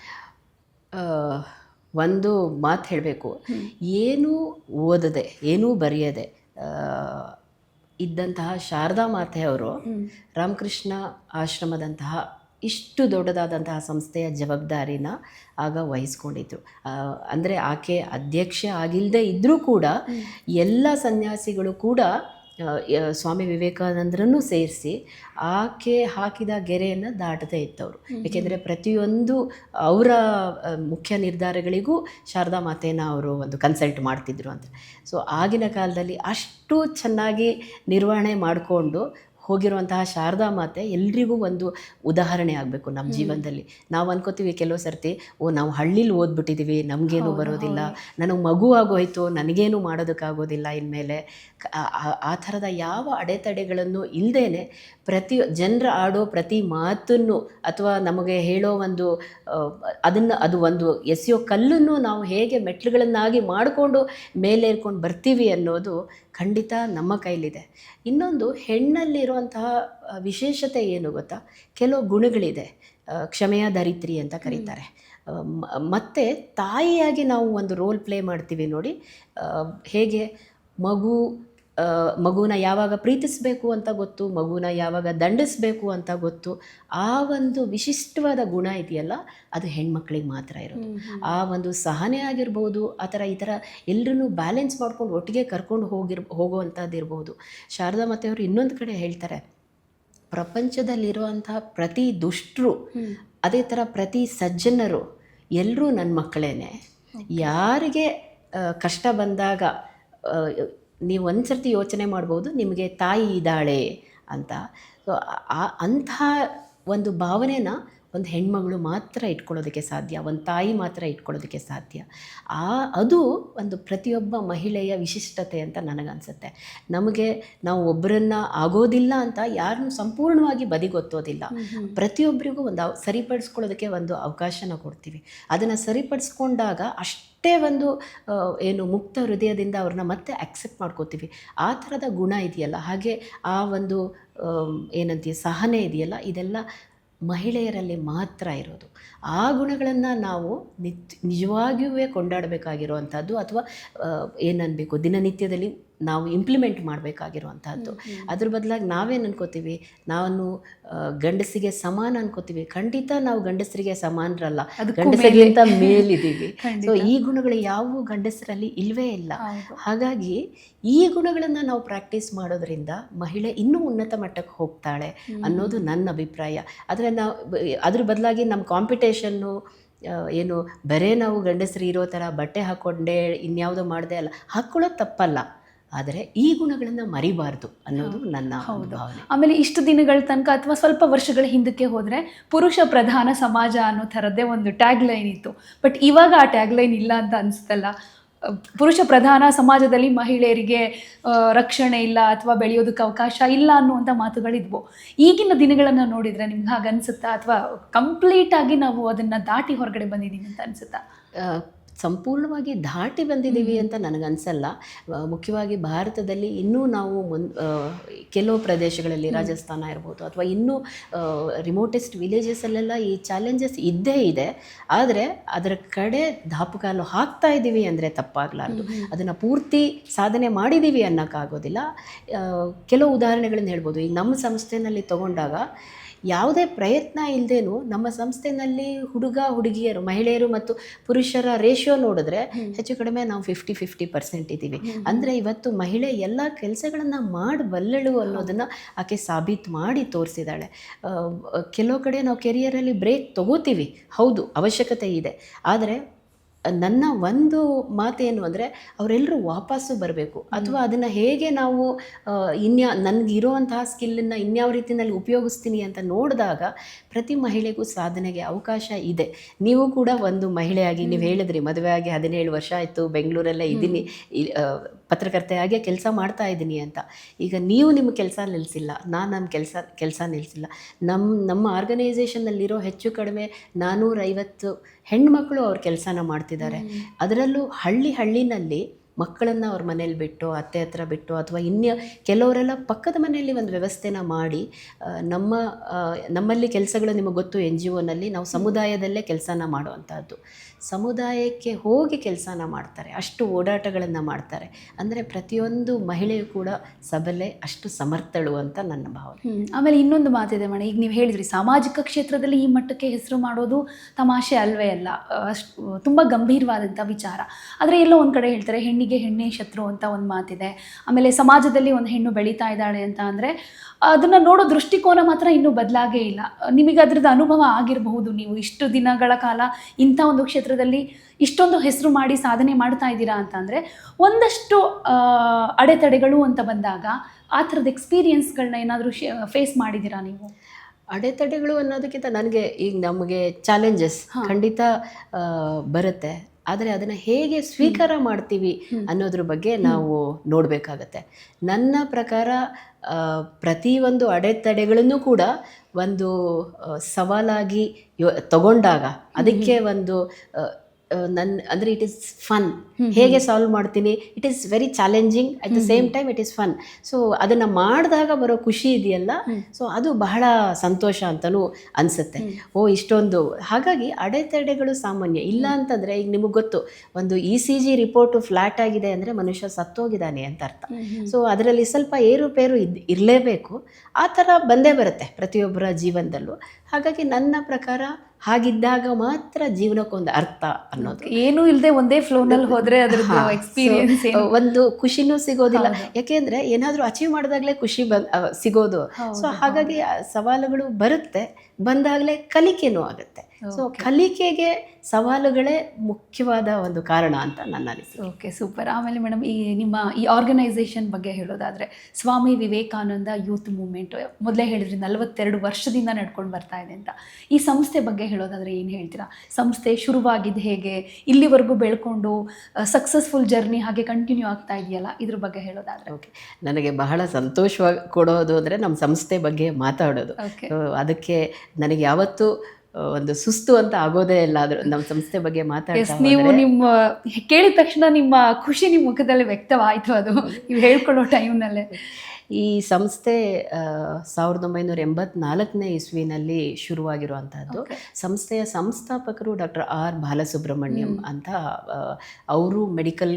ಒಂದು ಮಾತು ಹೇಳಬೇಕು, ಏನೂ ಓದದೆ ಏನೂ ಬರೆಯದೆ ಇದ್ದಂತಹ ಶಾರದಾ ಮಾತೆಯವರು ರಾಮಕೃಷ್ಣ ಆಶ್ರಮದಂತಹ ಇಷ್ಟು ದೊಡ್ಡದಾದಂತಹ ಸಂಸ್ಥೆಯ ಜವಾಬ್ದಾರಿನ ಆಗ ವಹಿಸ್ಕೊಂಡಿದ್ರು. ಅಂದರೆ ಆಕೆ ಅಧ್ಯಕ್ಷೆ ಆಗಿಲ್ಲದೆ ಇದ್ದರೂ ಕೂಡ ಎಲ್ಲ ಸನ್ಯಾಸಿಗಳು ಕೂಡ ಸ್ವಾಮಿ ವಿವೇಕಾನಂದರನ್ನು ಸೇರಿಸಿ ಆಕೆ ಹಾಕಿದ ಗೆರೆಯನ್ನು ದಾಟದೇ ಇತ್ತವರು. ಏಕೆಂದರೆ ಪ್ರತಿಯೊಂದು ಅವರ ಮುಖ್ಯ ನಿರ್ಧಾರಗಳಿಗೂ ಶಾರದಾ ಮಾತೆನ ಅವರು ಒಂದು ಕನ್ಸಲ್ಟ್ ಮಾಡ್ತಿದ್ರು ಅಂತ. ಸೊ ಆಗಿನ ಕಾಲದಲ್ಲಿ ಅಷ್ಟು ಚೆನ್ನಾಗಿ ನಿರ್ವಹಣೆ ಮಾಡಿಕೊಂಡು ಹೋಗಿರುವಂತಹ ಶಾರದಾ ಮಾತೆ ಎಲ್ರಿಗೂ ಒಂದು ಉದಾಹರಣೆ ಆಗಬೇಕು ನಮ್ಮ ಜೀವನದಲ್ಲಿ. ನಾವು ಅನ್ಕೋತೀವಿ ಕೆಲವು ಸರ್ತಿ, ನಾವು ಹಳ್ಳಿಲಿ ಓದ್ಬಿಟ್ಟಿದ್ದೀವಿ, ನಮಗೇನು ಬರೋದಿಲ್ಲ, ನನಗೆ ಮಗು ಆಗೋಯ್ತು, ನನಗೇನು ಮಾಡೋದಕ್ಕಾಗೋದಿಲ್ಲ ಇನ್ಮೇಲೆ. ಆ ಥರದ ಯಾವ ಅಡೆತಡೆಗಳನ್ನು ಇಲ್ಲದೇನೆ ಪ್ರತಿ ಜನರ ಆಡೋ ಪ್ರತಿ ಮಾತನ್ನು ಅಥವಾ ನಮಗೆ ಹೇಳೋ ಒಂದು ಅದು ಒಂದು ಎಸೆಯೋ ಕಲ್ಲನ್ನು ನಾವು ಹೇಗೆ ಮೆಟ್ಲುಗಳನ್ನಾಗಿ ಮಾಡಿಕೊಂಡು ಮೇಲೇರ್ಕೊಂಡು ಬರ್ತೀವಿ ಅನ್ನೋದು ಖಂಡಿತ ನಮ್ಮ ಕೈಲಿದೆ. ಇನ್ನೊಂದು, ಹೆಣ್ಣಲ್ಲಿರುವಂತಹ ವಿಶೇಷತೆ ಏನು ಗೊತ್ತಾ, ಕೆಲವು ಗುಣಗಳಿದೆ. ಕ್ಷಮೆಯ ಧರಿತ್ರಿ ಅಂತ ಕರೀತಾರೆ. ಮತ್ತು ತಾಯಿಯಾಗಿ ನಾವು ಒಂದು ರೋಲ್ ಪ್ಲೇ ಮಾಡ್ತೀವಿ ನೋಡಿ. ಹೇಗೆ ಮಗುನ ಯಾವಾಗ ಪ್ರೀತಿಸಬೇಕು ಅಂತ ಗೊತ್ತು, ಮಗುನ ಯಾವಾಗ ದಂಡಿಸಬೇಕು ಅಂತ ಗೊತ್ತು. ಆ ಒಂದು ವಿಶಿಷ್ಟವಾದ ಗುಣ ಇದೆಯಲ್ಲ, ಅದು ಹೆಣ್ಮಕ್ಳಿಗೆ ಮಾತ್ರ ಇರೋದು. ಆ ಒಂದು ಸಹನೆ ಆಗಿರ್ಬೋದು, ಆ ಥರ ಈ ಥರ ಎಲ್ಲರೂ ಬ್ಯಾಲೆನ್ಸ್ ಮಾಡ್ಕೊಂಡು ಒಟ್ಟಿಗೆ ಕರ್ಕೊಂಡು ಹೋಗುವಂಥದ್ದು ಇರ್ಬೋದು. ಶಾರದಾ ಮತ್ತೆ ಅವರು ಇನ್ನೊಂದು ಕಡೆ ಹೇಳ್ತಾರೆ, ಪ್ರಪಂಚದಲ್ಲಿರುವಂತಹ ಪ್ರತಿ ದುಷ್ಟರು, ಅದೇ ಥರ ಪ್ರತಿ ಸಜ್ಜನರು ಎಲ್ಲರೂ ನನ್ನ ಮಕ್ಕಳೇನೆ. ಯಾರಿಗೆ ಕಷ್ಟ ಬಂದಾಗ ನೀವು ಒಂದು ಸರ್ತಿ ಯೋಚನೆ ಮಾಡ್ಬೋದು, ನಿಮಗೆ ತಾಯಿ ಇದ್ದಾಳೆ ಅಂತ. ಸೊ ಅಂಥ ಒಂದು ಭಾವನೆನ ಒಂದು ಹೆಣ್ಮಗಳು ಮಾತ್ರ ಇಟ್ಕೊಳ್ಳೋದಕ್ಕೆ ಸಾಧ್ಯ, ಒಂದು ತಾಯಿ ಮಾತ್ರ ಇಟ್ಕೊಳ್ಳೋದಕ್ಕೆ ಸಾಧ್ಯ. ಅದು ಒಂದು ಪ್ರತಿಯೊಬ್ಬ ಮಹಿಳೆಯ ವಿಶಿಷ್ಟತೆ ಅಂತ ನನಗನ್ಸುತ್ತೆ. ನಾವು ಒಬ್ಬರನ್ನ ಆಗೋದಿಲ್ಲ ಅಂತ ಯಾರನ್ನು ಸಂಪೂರ್ಣವಾಗಿ ಬದಿಗೊತ್ತೋದಿಲ್ಲ. ಪ್ರತಿಯೊಬ್ಬರಿಗೂ ಒಂದು ಸರಿಪಡಿಸ್ಕೊಳ್ಳೋದಕ್ಕೆ ಒಂದು ಅವಕಾಶನ ಕೊಡ್ತೀವಿ. ಅದನ್ನು ಸರಿಪಡಿಸ್ಕೊಂಡಾಗ ಅಷ್ಟೇ ಒಂದು ಮುಕ್ತ ಹೃದಯದಿಂದ ಅವ್ರನ್ನ ಮತ್ತೆ ಅಕ್ಸೆಪ್ಟ್ ಮಾಡ್ಕೋತೀವಿ. ಆ ಥರದ ಗುಣ ಇದೆಯಲ್ಲ, ಹಾಗೆ ಆ ಒಂದು ಏನಂತೀಯ ಸಹನೆ ಇದೆಯಲ್ಲ, ಇದೆಲ್ಲ ಮಹಿಳೆಯರಲ್ಲಿ ಮಾತ್ರ ಇರೋದು. ಆ ಗುಣಗಳನ್ನು ನಾವು ನಿಜವಾಗಿಯೂ ಕೊಂಡಾಡಬೇಕಾಗಿರುವಂಥದ್ದು, ಅಥವಾ ಏನನ್ನಬೇಕು ದಿನನಿತ್ಯದಲ್ಲಿ ನಾವು ಇಂಪ್ಲಿಮೆಂಟ್ ಮಾಡಬೇಕಾಗಿರುವಂಥದ್ದು. ಅದ್ರ ಬದಲಾಗಿ ನಾವೇನು ಅನ್ಕೋತೀವಿ, ನಾನು ಗಂಡಸಿಗೆ ಸಮಾನ ಅನ್ಕೋತೀವಿ. ಖಂಡಿತ ನಾವು ಗಂಡಸರಿಗೆ ಸಮಾನರಲ್ಲ, ಗಂಡಸರಿಗಿಂತ ಮೇಲಿದ್ದೀವಿ. ಸೊ ಈ ಗುಣಗಳು ಯಾವುವು ಗಂಡಸರಲ್ಲಿ ಇಲ್ವೇ ಇಲ್ಲ. ಹಾಗಾಗಿ ಈ ಗುಣಗಳನ್ನು ನಾವು ಪ್ರಾಕ್ಟೀಸ್ ಮಾಡೋದ್ರಿಂದ ಮಹಿಳೆ ಇನ್ನೂ ಉನ್ನತ ಮಟ್ಟಕ್ಕೆ ಹೋಗ್ತಾಳೆ ಅನ್ನೋದು ನನ್ನ ಅಭಿಪ್ರಾಯ. ಆದರೆ ಅದ್ರ ಬದಲಾಗಿ ನಮ್ಮ ಕಾಂಪಿಟೇಷನ್ನು ಬರೇ ನಾವು ಗಂಡಸರು ಇರೋ ಥರ ಬಟ್ಟೆ ಹಾಕ್ಕೊಂಡೇ ಇನ್ಯಾವುದೋ ಮಾಡದೆ ಅಲ್ಲ, ಹಾಕ್ಕೊಳ್ಳೋದು ತಪ್ಪಲ್ಲ, ಆದರೆ ಈ ಗುಣಗಳನ್ನು ಮರಿಬಾರ್ದು ಅನ್ನೋದು ನನ್ನ ಭಾವನೆ. ಆಮೇಲೆ ಇಷ್ಟು ದಿನಗಳ ತನಕ ಅಥವಾ ಸ್ವಲ್ಪ ವರ್ಷಗಳ ಹಿಂದಕ್ಕೆ ಹೋದರೆ ಪುರುಷ ಪ್ರಧಾನ ಸಮಾಜ ಅನ್ನೋ ಥರದ್ದೇ ಒಂದು ಟ್ಯಾಗ್ ಲೈನ್ ಇತ್ತು. ಬಟ್ ಇವಾಗ ಆ ಟ್ಯಾಗ್ ಲೈನ್ ಇಲ್ಲ ಅಂತ ಅನಿಸುತ್ತಲ್ಲ. ಪುರುಷ ಪ್ರಧಾನ ಸಮಾಜದಲ್ಲಿ ಮಹಿಳೆಯರಿಗೆ ರಕ್ಷಣೆ ಇಲ್ಲ ಅಥವಾ ಬೆಳೆಯೋದಕ್ಕೆ ಅವಕಾಶ ಇಲ್ಲ ಅನ್ನುವಂಥ ಮಾತುಗಳಿದ್ವು. ಈಗಿನ ದಿನಗಳನ್ನು ನೋಡಿದರೆ ನಿಮ್ಗೆ ಹಾಗೆ ಅನಿಸುತ್ತಾ, ಅಥವಾ ಕಂಪ್ಲೀಟಾಗಿ ನಾವು ಅದನ್ನು ದಾಟಿ ಹೊರಗಡೆ ಬಂದಿದ್ದೀವಿ ಅಂತ ಅನಿಸುತ್ತಾ? ಸಂಪೂರ್ಣವಾಗಿ ದಾಟಿ ಬಂದಿದ್ದೀವಿ ಅಂತ ನನಗನ್ಸಲ್ಲ. ಮುಖ್ಯವಾಗಿ ಭಾರತದಲ್ಲಿ ಇನ್ನೂ ನಾವು ಕೆಲವು ಪ್ರದೇಶಗಳಲ್ಲಿ, ರಾಜಸ್ಥಾನ ಇರ್ಬೋದು ಅಥವಾ ಇನ್ನೂ ರಿಮೋಟೆಸ್ಟ್ ವಿಲೇಜಸಲ್ಲೆಲ್ಲ ಈ ಚಾಲೆಂಜಸ್ ಇದ್ದೇ ಇದೆ. ಆದರೆ ಅದರ ಕಡೆ ದಾಪುಗಾಲು ಹಾಕ್ತಾ ಇದ್ದೀವಿ ಅಂದರೆ ತಪ್ಪಾಗಲಾರ್ದು. ಅದನ್ನು ಪೂರ್ತಿ ಸಾಧನೆ ಮಾಡಿದ್ದೀವಿ ಅನ್ನೋಕ್ಕಾಗೋದಿಲ್ಲ. ಕೆಲವು ಉದಾಹರಣೆಗಳನ್ನು ಹೇಳ್ಬೋದು. ಈಗ ನಮ್ಮ ಸಂಸ್ಥೆಯಲ್ಲಿ ತಗೊಂಡಾಗ ಯಾವುದೇ ಪ್ರಯತ್ನ ಇಲ್ಲದೇನು ನಮ್ಮ ಸಂಸ್ಥೆಯಲ್ಲಿ ಹುಡುಗಿಯರು, ಮಹಿಳೆಯರು ಮತ್ತು ಪುರುಷರ ರೇಷಿಯೋ ನೋಡಿದ್ರೆ ಹೆಚ್ಚು ಕಡಿಮೆ ನಾವು 50-50% ಇದ್ದೀವಿ. ಅಂದರೆ ಇವತ್ತು ಮಹಿಳೆ ಎಲ್ಲ ಕೆಲಸಗಳನ್ನು ಮಾಡಬಲ್ಲಳು ಅನ್ನೋದನ್ನು ಆಕೆ ಸಾಬೀತು ಮಾಡಿ ತೋರಿಸಿದ್ದಾಳೆ. ಕೆಲವು ಕಡೆ ನಾವು ಕೆರಿಯರಲ್ಲಿ ಬ್ರೇಕ್ ತಗೋತೀವಿ, ಹೌದು, ಅವಶ್ಯಕತೆ ಇದೆ. ಆದರೆ ನನ್ನ ಒಂದು ಮಾತೇನು ಅಂದರೆ, ಅವರೆಲ್ಲರೂ ವಾಪಸ್ಸು ಬರಬೇಕು. ಅಥವಾ ಅದನ್ನು ಹೇಗೆ ನಾವು ನನಗಿರುವಂತಹ ಸ್ಕಿಲ್ಲನ್ನು ಇನ್ಯಾವ ರೀತಿಯಲ್ಲಿ ಉಪಯೋಗಿಸ್ತೀನಿ ಅಂತ ನೋಡಿದಾಗ ಪ್ರತಿ ಮಹಿಳೆಗೂ ಸಾಧನೆಗೆ ಅವಕಾಶ ಇದೆ. ನೀವು ಕೂಡ ಒಂದು ಮಹಿಳೆಯಾಗಿ, ನೀವು ಹೇಳಿದ್ರಿ ಮದುವೆ ಆಗಿ 17 ವರ್ಷ ಆಯಿತು, ಬೆಂಗಳೂರಲ್ಲೇ ಇದ್ದೀನಿ, ಪತ್ರಕರ್ತೆಯಾಗಿ ಕೆಲಸ ಮಾಡ್ತಾ ಇದ್ದೀನಿ ಅಂತ. ಈಗ ನೀವು ನಿಮ್ಮ ಕೆಲಸ ನಿಲ್ಲಿಸಿಲ್ಲ, ನಾನು ನನ್ನ ಕೆಲಸ ನಿಲ್ಲಿಸಿಲ್ಲ. ನಮ್ಮ ಆರ್ಗನೈಸೇಷನ್ನಲ್ಲಿರೋ ಹೆಚ್ಚು ಕಡಿಮೆ 450 ಹೆಣ್ಮಕ್ಳು ಅವ್ರ ಕೆಲಸನ ಮಾಡ್ತಿದ್ದಾರೆ. ಅದರಲ್ಲೂ ಹಳ್ಳಿನಲ್ಲಿ ಮಕ್ಕಳನ್ನು ಅವ್ರ ಮನೇಲಿ ಬಿಟ್ಟು, ಅತ್ತೆ ಹತ್ರ ಬಿಟ್ಟು, ಅಥವಾ ಕೆಲವರೆಲ್ಲ ಪಕ್ಕದ ಮನೆಯಲ್ಲಿ ಒಂದು ವ್ಯವಸ್ಥೆನ ಮಾಡಿ, ನಮ್ಮಲ್ಲಿ ಕೆಲಸಗಳು ನಿಮಗೆ ಗೊತ್ತು, NGOನಲ್ಲಿ ನಾವು ಸಮುದಾಯದಲ್ಲೇ ಕೆಲಸನ ಮಾಡುವಂಥದ್ದು. ಸಮುದಾಯಕ್ಕೆ ಹೋಗಿ ಕೆಲಸನ ಮಾಡ್ತಾರೆ, ಅಷ್ಟು ಓಡಾಟಗಳನ್ನು ಮಾಡ್ತಾರೆ. ಅಂದರೆ ಪ್ರತಿಯೊಂದು ಮಹಿಳೆಯು ಕೂಡ ಸಬಲೆ, ಅಷ್ಟು ಸಮರ್ಥಳು ಅಂತ ನನ್ನ ಭಾವನೆ. ಆಮೇಲೆ ಇನ್ನೊಂದು ಮಾತಿದೆ ಮೇಡಮ್, ಈಗ ನೀವು ಹೇಳಿದ್ರಿ ಸಾಮಾಜಿಕ ಕ್ಷೇತ್ರದಲ್ಲಿ ಈ ಮಟ್ಟಕ್ಕೆ ಹೆಸರು ಮಾಡೋದು ತಮಾಷೆ ಅಲ್ವೇ ಅಲ್ಲ, ಅಷ್ಟು ತುಂಬ ಗಂಭೀರವಾದಂಥ ವಿಚಾರ. ಆದರೆ ಎಲ್ಲೋ ಒಂದು ಕಡೆ ಹೇಳ್ತಾರೆ ಹೆಣ್ಣಿಗೆ ಹೆಣ್ಣೇ ಶತ್ರು ಅಂತ ಒಂದು ಮಾತಿದೆ. ಆಮೇಲೆ ಸಮಾಜದಲ್ಲಿ ಒಂದು ಹೆಣ್ಣು ಬೆಳೀತಾ ಇದ್ದಾಳೆ ಅಂತ ಅಂದರೆ ಅದನ್ನು ನೋಡೋ ದೃಷ್ಟಿಕೋನ ಮಾತ್ರ ಇನ್ನೂ ಬದಲಾಗೇ ಇಲ್ಲ. ನಿಮಗೆ ಅದರದ್ದು ಅನುಭವ ಆಗಿರಬಹುದು. ನೀವು ಇಷ್ಟು ದಿನಗಳ ಕಾಲ ಇಂಥ ಒಂದು ಕ್ಷೇತ್ರದಲ್ಲಿ ಇಷ್ಟೊಂದು ಹೆಸರು ಮಾಡಿ ಸಾಧನೆ ಮಾಡ್ತಾ ಇದ್ದೀರಾ ಅಂತ ಅಂದರೆ ಒಂದಷ್ಟು ಅಡೆತಡೆಗಳು ಅಂತ ಬಂದಾಗ ಆ ಥರದ ಎಕ್ಸ್ಪೀರಿಯನ್ಸ್ಗಳನ್ನ ಏನಾದರೂ ಫೇಸ್ ಮಾಡಿದ್ದೀರಾ ನೀವು? ಅಡೆತಡೆಗಳು ಅನ್ನೋದಕ್ಕಿಂತ ನನಗೆ ಈಗ ನಮಗೆ ಚಾಲೆಂಜಸ್ ಖಂಡಿತ ಬರುತ್ತೆ. ಆದರೆ ಅದನ್ನು ಹೇಗೆ ಸ್ವೀಕಾರ ಮಾಡ್ತೀವಿ ಅನ್ನೋದ್ರ ಬಗ್ಗೆ ನಾವು ನೋಡಬೇಕಾಗತ್ತೆ. ನನ್ನ ಪ್ರಕಾರ ಪ್ರತಿಯೊಂದು ಅಡೆತಡೆಗಳನ್ನು ಕೂಡ ಒಂದು ಸವಾಲಾಗಿ ತಗೊಂಡಾಗ ಅದಕ್ಕೆ ಒಂದು ಅಂದರೆ ಇಟ್ ಈಸ್ ಫನ್. ಹೇಗೆ ಸಾಲ್ವ್ ಮಾಡ್ತೀನಿ, it is very challenging at the same time it is fun. So ಅದನ್ನು ಮಾಡಿದಾಗ ಬರೋ ಖುಷಿ ಇದೆಯಲ್ಲ, ಸೊ ಅದು ಬಹಳ ಸಂತೋಷ ಅಂತಲೂ ಅನಿಸುತ್ತೆ. ಇಷ್ಟೊಂದು ಹಾಗಾಗಿ ಅಡೆತಡೆಗಳು ಸಾಮಾನ್ಯ. ಇಲ್ಲ ಅಂತಂದರೆ ಈಗ ನಿಮಗೆ ಗೊತ್ತು, ಒಂದು ECG ರಿಪೋರ್ಟು ಫ್ಲ್ಯಾಟ್ ಆಗಿದೆ ಅಂದರೆ ಮನುಷ್ಯ ಸತ್ತೋಗಿದ್ದಾನೆ ಅಂತ ಅರ್ಥ. ಸೊ ಅದರಲ್ಲಿ ಸ್ವಲ್ಪ ಏರುಪೇರು ಇರಲೇಬೇಕು. ಆ ಥರ ಬಂದೇ ಬರುತ್ತೆ ಪ್ರತಿಯೊಬ್ಬರ ಜೀವನದಲ್ಲೂ. ಹಾಗಾಗಿ ನನ್ನ ಪ್ರಕಾರ ಹಾಗಿದ್ದಾಗ ಮಾತ್ರ ಜೀವನಕ್ಕೊಂದು ಅರ್ಥ ಅನ್ನೋದು. ಏನೂ ಇಲ್ಲದೆ ಒಂದೇ ಫ್ಲೋನಲ್ಲಿ ಹೋದರೆ ಅದ್ರದ್ದು ಎಕ್ಸ್ಪೀರಿಯನ್ಸ್ ಒಂದು ಖುಷಿನೂ ಸಿಗೋದಿಲ್ಲ. ಯಾಕೆಂದರೆ ಏನಾದರೂ ಅಚೀವ್ ಮಾಡಿದಾಗಲೇ ಖುಷಿ ಸಿಗೋದು. ಸೊ ಹಾಗಾಗಿ ಸವಾಲುಗಳು ಬರುತ್ತೆ, ಬಂದಾಗಲೇ ಕಲಿಕೆನೂ ಆಗುತ್ತೆ. ಸೊ ಕಲಿಕೆಗೆ ಸವಾಲುಗಳೇ ಮುಖ್ಯವಾದ ಒಂದು ಕಾರಣ ಅಂತ ನನ್ನ ಅನಿಸಿಕೆ. Okay, super. ಆಮೇಲೆ ಮೇಡಮ್, ನಿಮ್ಮ ಈ ಆರ್ಗನೈಸೇಷನ್ ಬಗ್ಗೆ ಹೇಳೋದಾದರೆ, ಸ್ವಾಮಿ ವಿವೇಕಾನಂದ ಯೂತ್ ಮೂವ್ಮೆಂಟ್ ಮೊದಲೇ ಹೇಳಿದ್ರಿ 42 ವರ್ಷದಿಂದ ನಡ್ಕೊಂಡು ಬರ್ತಾ ಇದೆ ಅಂತ. ಈ ಸಂಸ್ಥೆ ಬಗ್ಗೆ ಹೇಳೋದಾದರೆ ಏನು ಹೇಳ್ತೀರಾ? ಸಂಸ್ಥೆ ಶುರುವಾಗಿದ್ದು ಹೇಗೆ, ಇಲ್ಲಿವರೆಗೂ ಬೆಳ್ಕೊಂಡು ಸಕ್ಸಸ್ಫುಲ್ ಜರ್ನಿ ಹಾಗೆ ಕಂಟಿನ್ಯೂ ಆಗ್ತಾ ಇದೆಯಲ್ಲ, ಇದ್ರ ಬಗ್ಗೆ ಹೇಳೋದಾದರೆ? ಓಕೆ, ನನಗೆ ಬಹಳ ಸಂತೋಷವಾಗಿ ಕೊಡೋದು ಅಂದರೆ ನಮ್ಮ ಸಂಸ್ಥೆ ಬಗ್ಗೆ ಮಾತಾಡೋದು. ಅದಕ್ಕೆ ನನಗೆ ಯಾವತ್ತೂ ಒಂದು ಸುಸ್ತು ಅಂತ ಆಗೋದೇ ಇಲ್ಲ. ಆದರೂ ನಮ್ಮ ಸಂಸ್ಥೆ ಬಗ್ಗೆ ಮಾತಾಡ್ತಾ ನೀವು ನಿಮ್ಮ ಕೇಳಿದ ತಕ್ಷಣ ನಿಮ್ಮ ಖುಷಿ ನಿಮ್ಮ ಮುಖದಲ್ಲಿ ವ್ಯಕ್ತವಾಯಿತು, ಅದು ನೀವು ಹೇಳ್ಕೊಳ್ಳೋ ಟೈಮ್ನಲ್ಲೇ. ಈ ಸಂಸ್ಥೆ 1984ನೇ ಇಸ್ವಿನಲ್ಲಿ ಶುರುವಾಗಿರುವಂಥದ್ದು. ಸಂಸ್ಥೆಯ ಸಂಸ್ಥಾಪಕರು ಡಾಕ್ಟರ್ R ಬಾಲಸುಬ್ರಹ್ಮಣ್ಯಂ ಅಂತ. ಅವರು ಮೆಡಿಕಲ್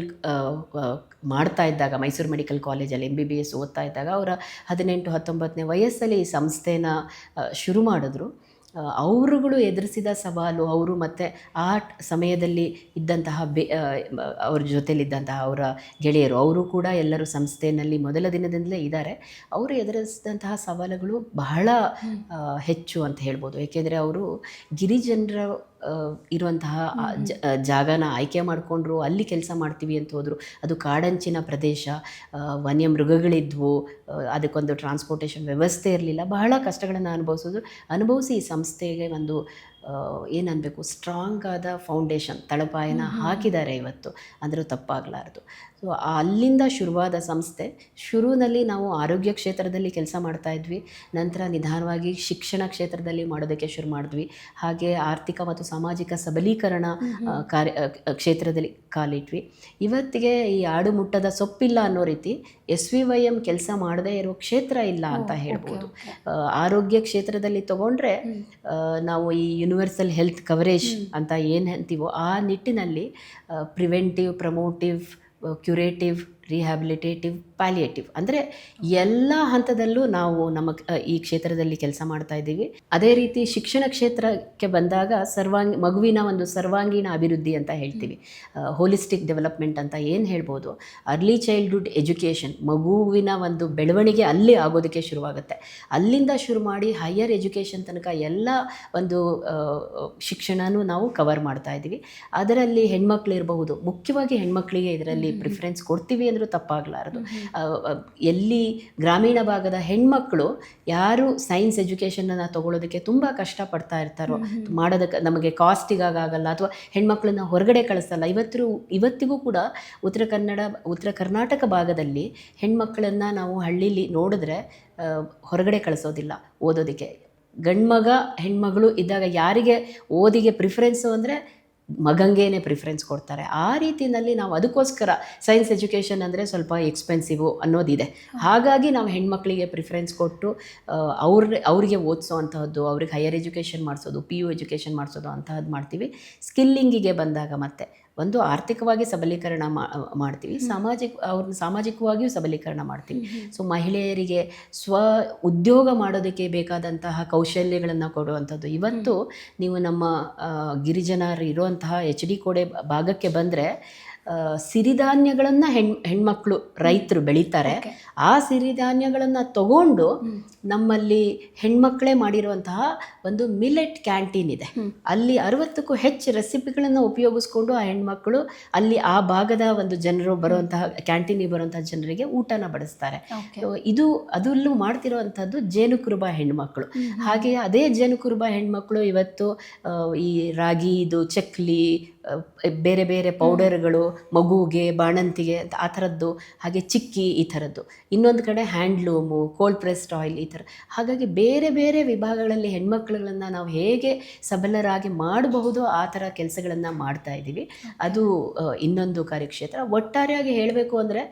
ಮಾಡ್ತಾ ಇದ್ದಾಗ, ಮೈಸೂರು ಮೆಡಿಕಲ್ ಕಾಲೇಜಲ್ಲಿ MBBS ಓದ್ತಾ ಇದ್ದಾಗ, ಅವರ 18-19ನೇ ವಯಸ್ಸಲ್ಲಿ ಈ ಸಂಸ್ಥೆನ ಶುರು ಮಾಡಿದ್ರು. ಅವರುಗಳು ಎದುರಿಸಿದ ಸವಾಲು, ಅವರು ಮತ್ತು ಆ ಸಮಯದಲ್ಲಿ ಇದ್ದಂತಹ ಅವ್ರ ಜೊತೆಲಿದ್ದಂತಹ ಅವರ ಗೆಳೆಯರು, ಅವರು ಕೂಡ ಎಲ್ಲರೂ ಸಂಸ್ಥೆಯಲ್ಲಿ ಮೊದಲ ದಿನದಿಂದಲೇ ಇದ್ದಾರೆ. ಅವರು ಎದುರಿಸಿದಂತಹ ಸವಾಲುಗಳು ಬಹಳ ಹೆಚ್ಚು ಅಂತ ಹೇಳ್ಬೋದು. ಏಕೆಂದರೆ ಅವರು ಗಿರಿಜನರ ಇರುವಂತಹ ಜಾಗನ ಆಯ್ಕೆ ಮಾಡಿಕೊಂಡ್ರು, ಅಲ್ಲಿ ಕೆಲಸ ಮಾಡ್ತೀವಿ ಅಂತ ಹೋದರು. ಅದು ಕಾಡಂಚಿನ ಪ್ರದೇಶ, ವನ್ಯ ಮೃಗಗಳಿದ್ವು, ಅದಕ್ಕೊಂದು ಟ್ರಾನ್ಸ್ಪೋರ್ಟೇಷನ್ ವ್ಯವಸ್ಥೆ ಇರಲಿಲ್ಲ. ಬಹಳ ಕಷ್ಟಗಳನ್ನು ಅನುಭವಿಸಿ ಈ ಸಂಸ್ಥೆಗೆ ಒಂದು ಏನನ್ನಬೇಕು, ಸ್ಟ್ರಾಂಗ್ ಆದ ಫೌಂಡೇಶನ್, ತಳಪಾಯನ ಹಾಕಿದ್ದಾರೆ ಇವತ್ತು, ಅಂದರೂ ತಪ್ಪಾಗಲಾರದು. ಸೊ ಅಲ್ಲಿಂದ ಶುರುವಾದ ಸಂಸ್ಥೆ. ಶುರುವಿನಲ್ಲಿ ನಾವು ಆರೋಗ್ಯ ಕ್ಷೇತ್ರದಲ್ಲಿ ಕೆಲಸ ಮಾಡ್ತಾಯಿದ್ವಿ. ನಂತರ ನಿಧಾನವಾಗಿ ಶಿಕ್ಷಣ ಕ್ಷೇತ್ರದಲ್ಲಿ ಮಾಡೋದಕ್ಕೆ ಶುರು ಮಾಡಿದ್ವಿ. ಹಾಗೆ ಆರ್ಥಿಕ ಮತ್ತು ಸಾಮಾಜಿಕ ಸಬಲೀಕರಣ ಕ್ಷೇತ್ರದಲ್ಲಿ ಕಾಲಿಟ್ವಿ. ಇವತ್ತಿಗೆ ಈ ಆಡು ಮುಟ್ಟದ ಸೊಪ್ಪಿಲ್ಲ ಅನ್ನೋ ರೀತಿ SVYM ಕೆಲಸ ಮಾಡದೇ ಇರೋ ಕ್ಷೇತ್ರ ಇಲ್ಲ ಅಂತ ಹೇಳ್ಬೋದು. ಆರೋಗ್ಯ ಕ್ಷೇತ್ರದಲ್ಲಿ ತಗೊಂಡ್ರೆ ನಾವು ಈ ಯೂನಿವರ್ಸಲ್ ಹೆಲ್ತ್ ಕವರೇಜ್ ಅಂತ ಏನು ಹೇಳ್ತೀವೋ ಆ ನಿಟ್ಟಿನಲ್ಲಿ preventive, promotive, curative, rehabilitative, palliative ಅಂದರೆ ಎಲ್ಲ ಹಂತದಲ್ಲೂ ನಾವು ನಮ್ಮ ಈ ಕ್ಷೇತ್ರದಲ್ಲಿ ಕೆಲಸ ಮಾಡ್ತಾ ಇದ್ದೀವಿ. ಅದೇ ರೀತಿ ಶಿಕ್ಷಣ ಕ್ಷೇತ್ರಕ್ಕೆ ಬಂದಾಗ ಮಗುವಿನ ಒಂದು ಸರ್ವಾಂಗೀಣ ಅಭಿವೃದ್ಧಿ ಅಂತ ಹೇಳ್ತೀವಿ, ಹೋಲಿಸ್ಟಿಕ್ ಡೆವಲಪ್ಮೆಂಟ್ ಅಂತ ಏನು ಹೇಳ್ಬೋದು. ಅರ್ಲಿ ಚೈಲ್ಡ್ಹುಡ್ ಎಜುಕೇಷನ್, ಮಗುವಿನ ಒಂದು ಬೆಳವಣಿಗೆ ಅಲ್ಲಿ ಆಗೋದಕ್ಕೆ ಶುರುವಾಗುತ್ತೆ. ಅಲ್ಲಿಂದ ಶುರು ಮಾಡಿ ಹೈಯರ್ ಎಜುಕೇಷನ್ ತನಕ ಎಲ್ಲ ಒಂದು ಶಿಕ್ಷಣನೂ ನಾವು ಕವರ್ ಮಾಡ್ತಾ ಇದ್ದೀವಿ. ಅದರಲ್ಲಿ ಹೆಣ್ಮಕ್ಳು ಇರಬಹುದು, ಮುಖ್ಯವಾಗಿ ಹೆಣ್ಮಕ್ಳಿಗೆ ಇದರಲ್ಲಿ ಪ್ರಿಫರೆನ್ಸ್ ಕೊಡ್ತೀವಿ ಅಂದರೂ ತಪ್ಪಾಗಲಾರದು. ಎಲ್ಲಿ ಗ್ರಾಮೀಣ ಭಾಗದ ಹೆಣ್ಮಕ್ಳು ಯಾರು ಸೈನ್ಸ್ ಎಜುಕೇಷನನ್ನು ತಗೊಳ್ಳೋದಕ್ಕೆ ತುಂಬ ಕಷ್ಟಪಡ್ತಾ ಇರ್ತಾರೋ, ಮಾಡೋದಕ್ಕೆ ನಮಗೆ ಕಾಸ್ಟಿಗಾಗಲ್ಲ, ಅಥವಾ ಹೆಣ್ಮಕ್ಳನ್ನ ಹೊರಗಡೆ ಕಳಿಸಲ್ಲ. ಇವತ್ತಿಗೂ ಕೂಡ ಉತ್ತರ ಕರ್ನಾಟಕ ಭಾಗದಲ್ಲಿ ಹೆಣ್ಮಕ್ಳನ್ನು ನಾವು ಹಳ್ಳೀಲಿ ನೋಡಿದ್ರೆ ಹೊರಗಡೆ ಕಳಿಸೋದಿಲ್ಲ ಓದೋದಕ್ಕೆ. ಗಂಡ್ಮಗ ಹೆಣ್ಮಗಳು ಇದ್ದಾಗ ಯಾರಿಗೆ ಓದಿಗೆ ಪ್ರಿಫರೆನ್ಸು ಅಂದರೆ ಮಗಂಗೇನೆ ಪ್ರಿಫರೆನ್ಸ್ ಕೊಡ್ತಾರೆ. ಆ ರೀತಿಯಲ್ಲಿ ನಾವು ಅದಕ್ಕೋಸ್ಕರ ಸೈನ್ಸ್ ಎಜುಕೇಷನ್ ಅಂದರೆ ಸ್ವಲ್ಪ ಎಕ್ಸ್ಪೆನ್ಸಿವು ಅನ್ನೋದಿದೆ. ಹಾಗಾಗಿ ನಾವು ಹೆಣ್ಮಕ್ಳಿಗೆ ಪ್ರಿಫರೆನ್ಸ್ ಕೊಟ್ಟು ಅವ್ರಿಗೆ ಓದಿಸೋ ಅಂಥದ್ದು, ಅವ್ರಿಗೆ ಹೈಯರ್ ಎಜುಕೇಷನ್ ಮಾಡಿಸೋದು, PU ಎಜುಕೇಷನ್ ಮಾಡಿಸೋದು ಅಂತಹದ್ದು ಮಾಡ್ತೀವಿ. ಸ್ಕಿಲ್ಲಿಂಗಿಗೆ ಬಂದಾಗ ಮತ್ತೆ ಒಂದು ಆರ್ಥಿಕವಾಗಿ ಸಬಲೀಕರಣ ಮಾಡ್ತೀವಿ, ಅವ್ರನ್ನ ಸಾಮಾಜಿಕವಾಗಿಯೂ ಸಬಲೀಕರಣ ಮಾಡ್ತೀವಿ. ಸೊ ಮಹಿಳೆಯರಿಗೆ ಉದ್ಯೋಗ ಮಾಡೋದಕ್ಕೆ ಬೇಕಾದಂತಹ ಕೌಶಲ್ಯಗಳನ್ನು ಕೊಡುವಂಥದ್ದು. ಇವತ್ತು ನೀವು ನಮ್ಮ ಗಿರಿಜನರು ಇರುವಂತಹ HD ಕೋಟೆ ಭಾಗಕ್ಕೆ ಬಂದರೆ ಸಿರಿಧಾನ್ಯಗಳನ್ನು ಹೆಣ್ಮಕ್ಳು ರೈತರು ಬೆಳೀತಾರೆ. ಆ ಸಿರಿಧಾನ್ಯಗಳನ್ನು ತಗೊಂಡು ನಮ್ಮಲ್ಲಿ ಹೆಣ್ಮಕ್ಳೇ ಮಾಡಿರುವಂತಹ ಒಂದು ಮಿಲೆಟ್ ಕ್ಯಾಂಟೀನ್ ಇದೆ. ಅಲ್ಲಿ 60ಕ್ಕೂ ಹೆಚ್ಚು ರೆಸಿಪಿಗಳನ್ನು ಉಪಯೋಗಿಸ್ಕೊಂಡು ಆ ಹೆಣ್ಮಕ್ಳು ಅಲ್ಲಿ ಆ ಭಾಗದ ಒಂದು ಜನರು ಬರುವಂತಹ ಕ್ಯಾಂಟೀನಿಗೆ ಬರುವಂತಹ ಜನರಿಗೆ ಊಟನ ಬಡಿಸ್ತಾರೆ. ಅದರಲ್ಲೂ ಮಾಡ್ತಿರುವಂಥದ್ದು ಜೇನುಕುರುಬ ಹೆಣ್ಮಕ್ಳು. ಹಾಗೆಯೇ ಅದೇ ಜೇನುಕುರುಬ ಹೆಣ್ಮಕ್ಳು ಇವತ್ತು ಈ ರಾಗಿ, ಚಕ್ಲಿ, ಬೇರೆ ಬೇರೆ ಪೌಡರ್ಗಳು, ಮಗುಗೆ, ಬಾಣಂತಿಗೆ ಆ ಥರದ್ದು, ಹಾಗೆ ಚಿಕ್ಕಿ ಈ ಥರದ್ದು, ಇನ್ನೊಂದು ಕಡೆ ಹ್ಯಾಂಡ್ಲೂಮು, ಕೋಲ್ಡ್ ಪ್ರೆಸ್ಡ್ ಆಯಿಲ್ ಈ ಥರ. ಹಾಗಾಗಿ ಬೇರೆ ಬೇರೆ ವಿಭಾಗಗಳಲ್ಲಿ ಹೆಣ್ಮಕ್ಳುಗಳನ್ನು ನಾವು ಹೇಗೆ ಸಬಲರಾಗಿ ಮಾಡಬಹುದು ಆ ಥರ ಕೆಲಸಗಳನ್ನು ಮಾಡ್ತಾ ಇದ್ದೀವಿ. ಅದು ಇನ್ನೊಂದು ಕಾರ್ಯಕ್ಷೇತ್ರ. ಒಟ್ಟಾರೆಯಾಗಿ ಹೇಳಬೇಕು ಅಂದರೆ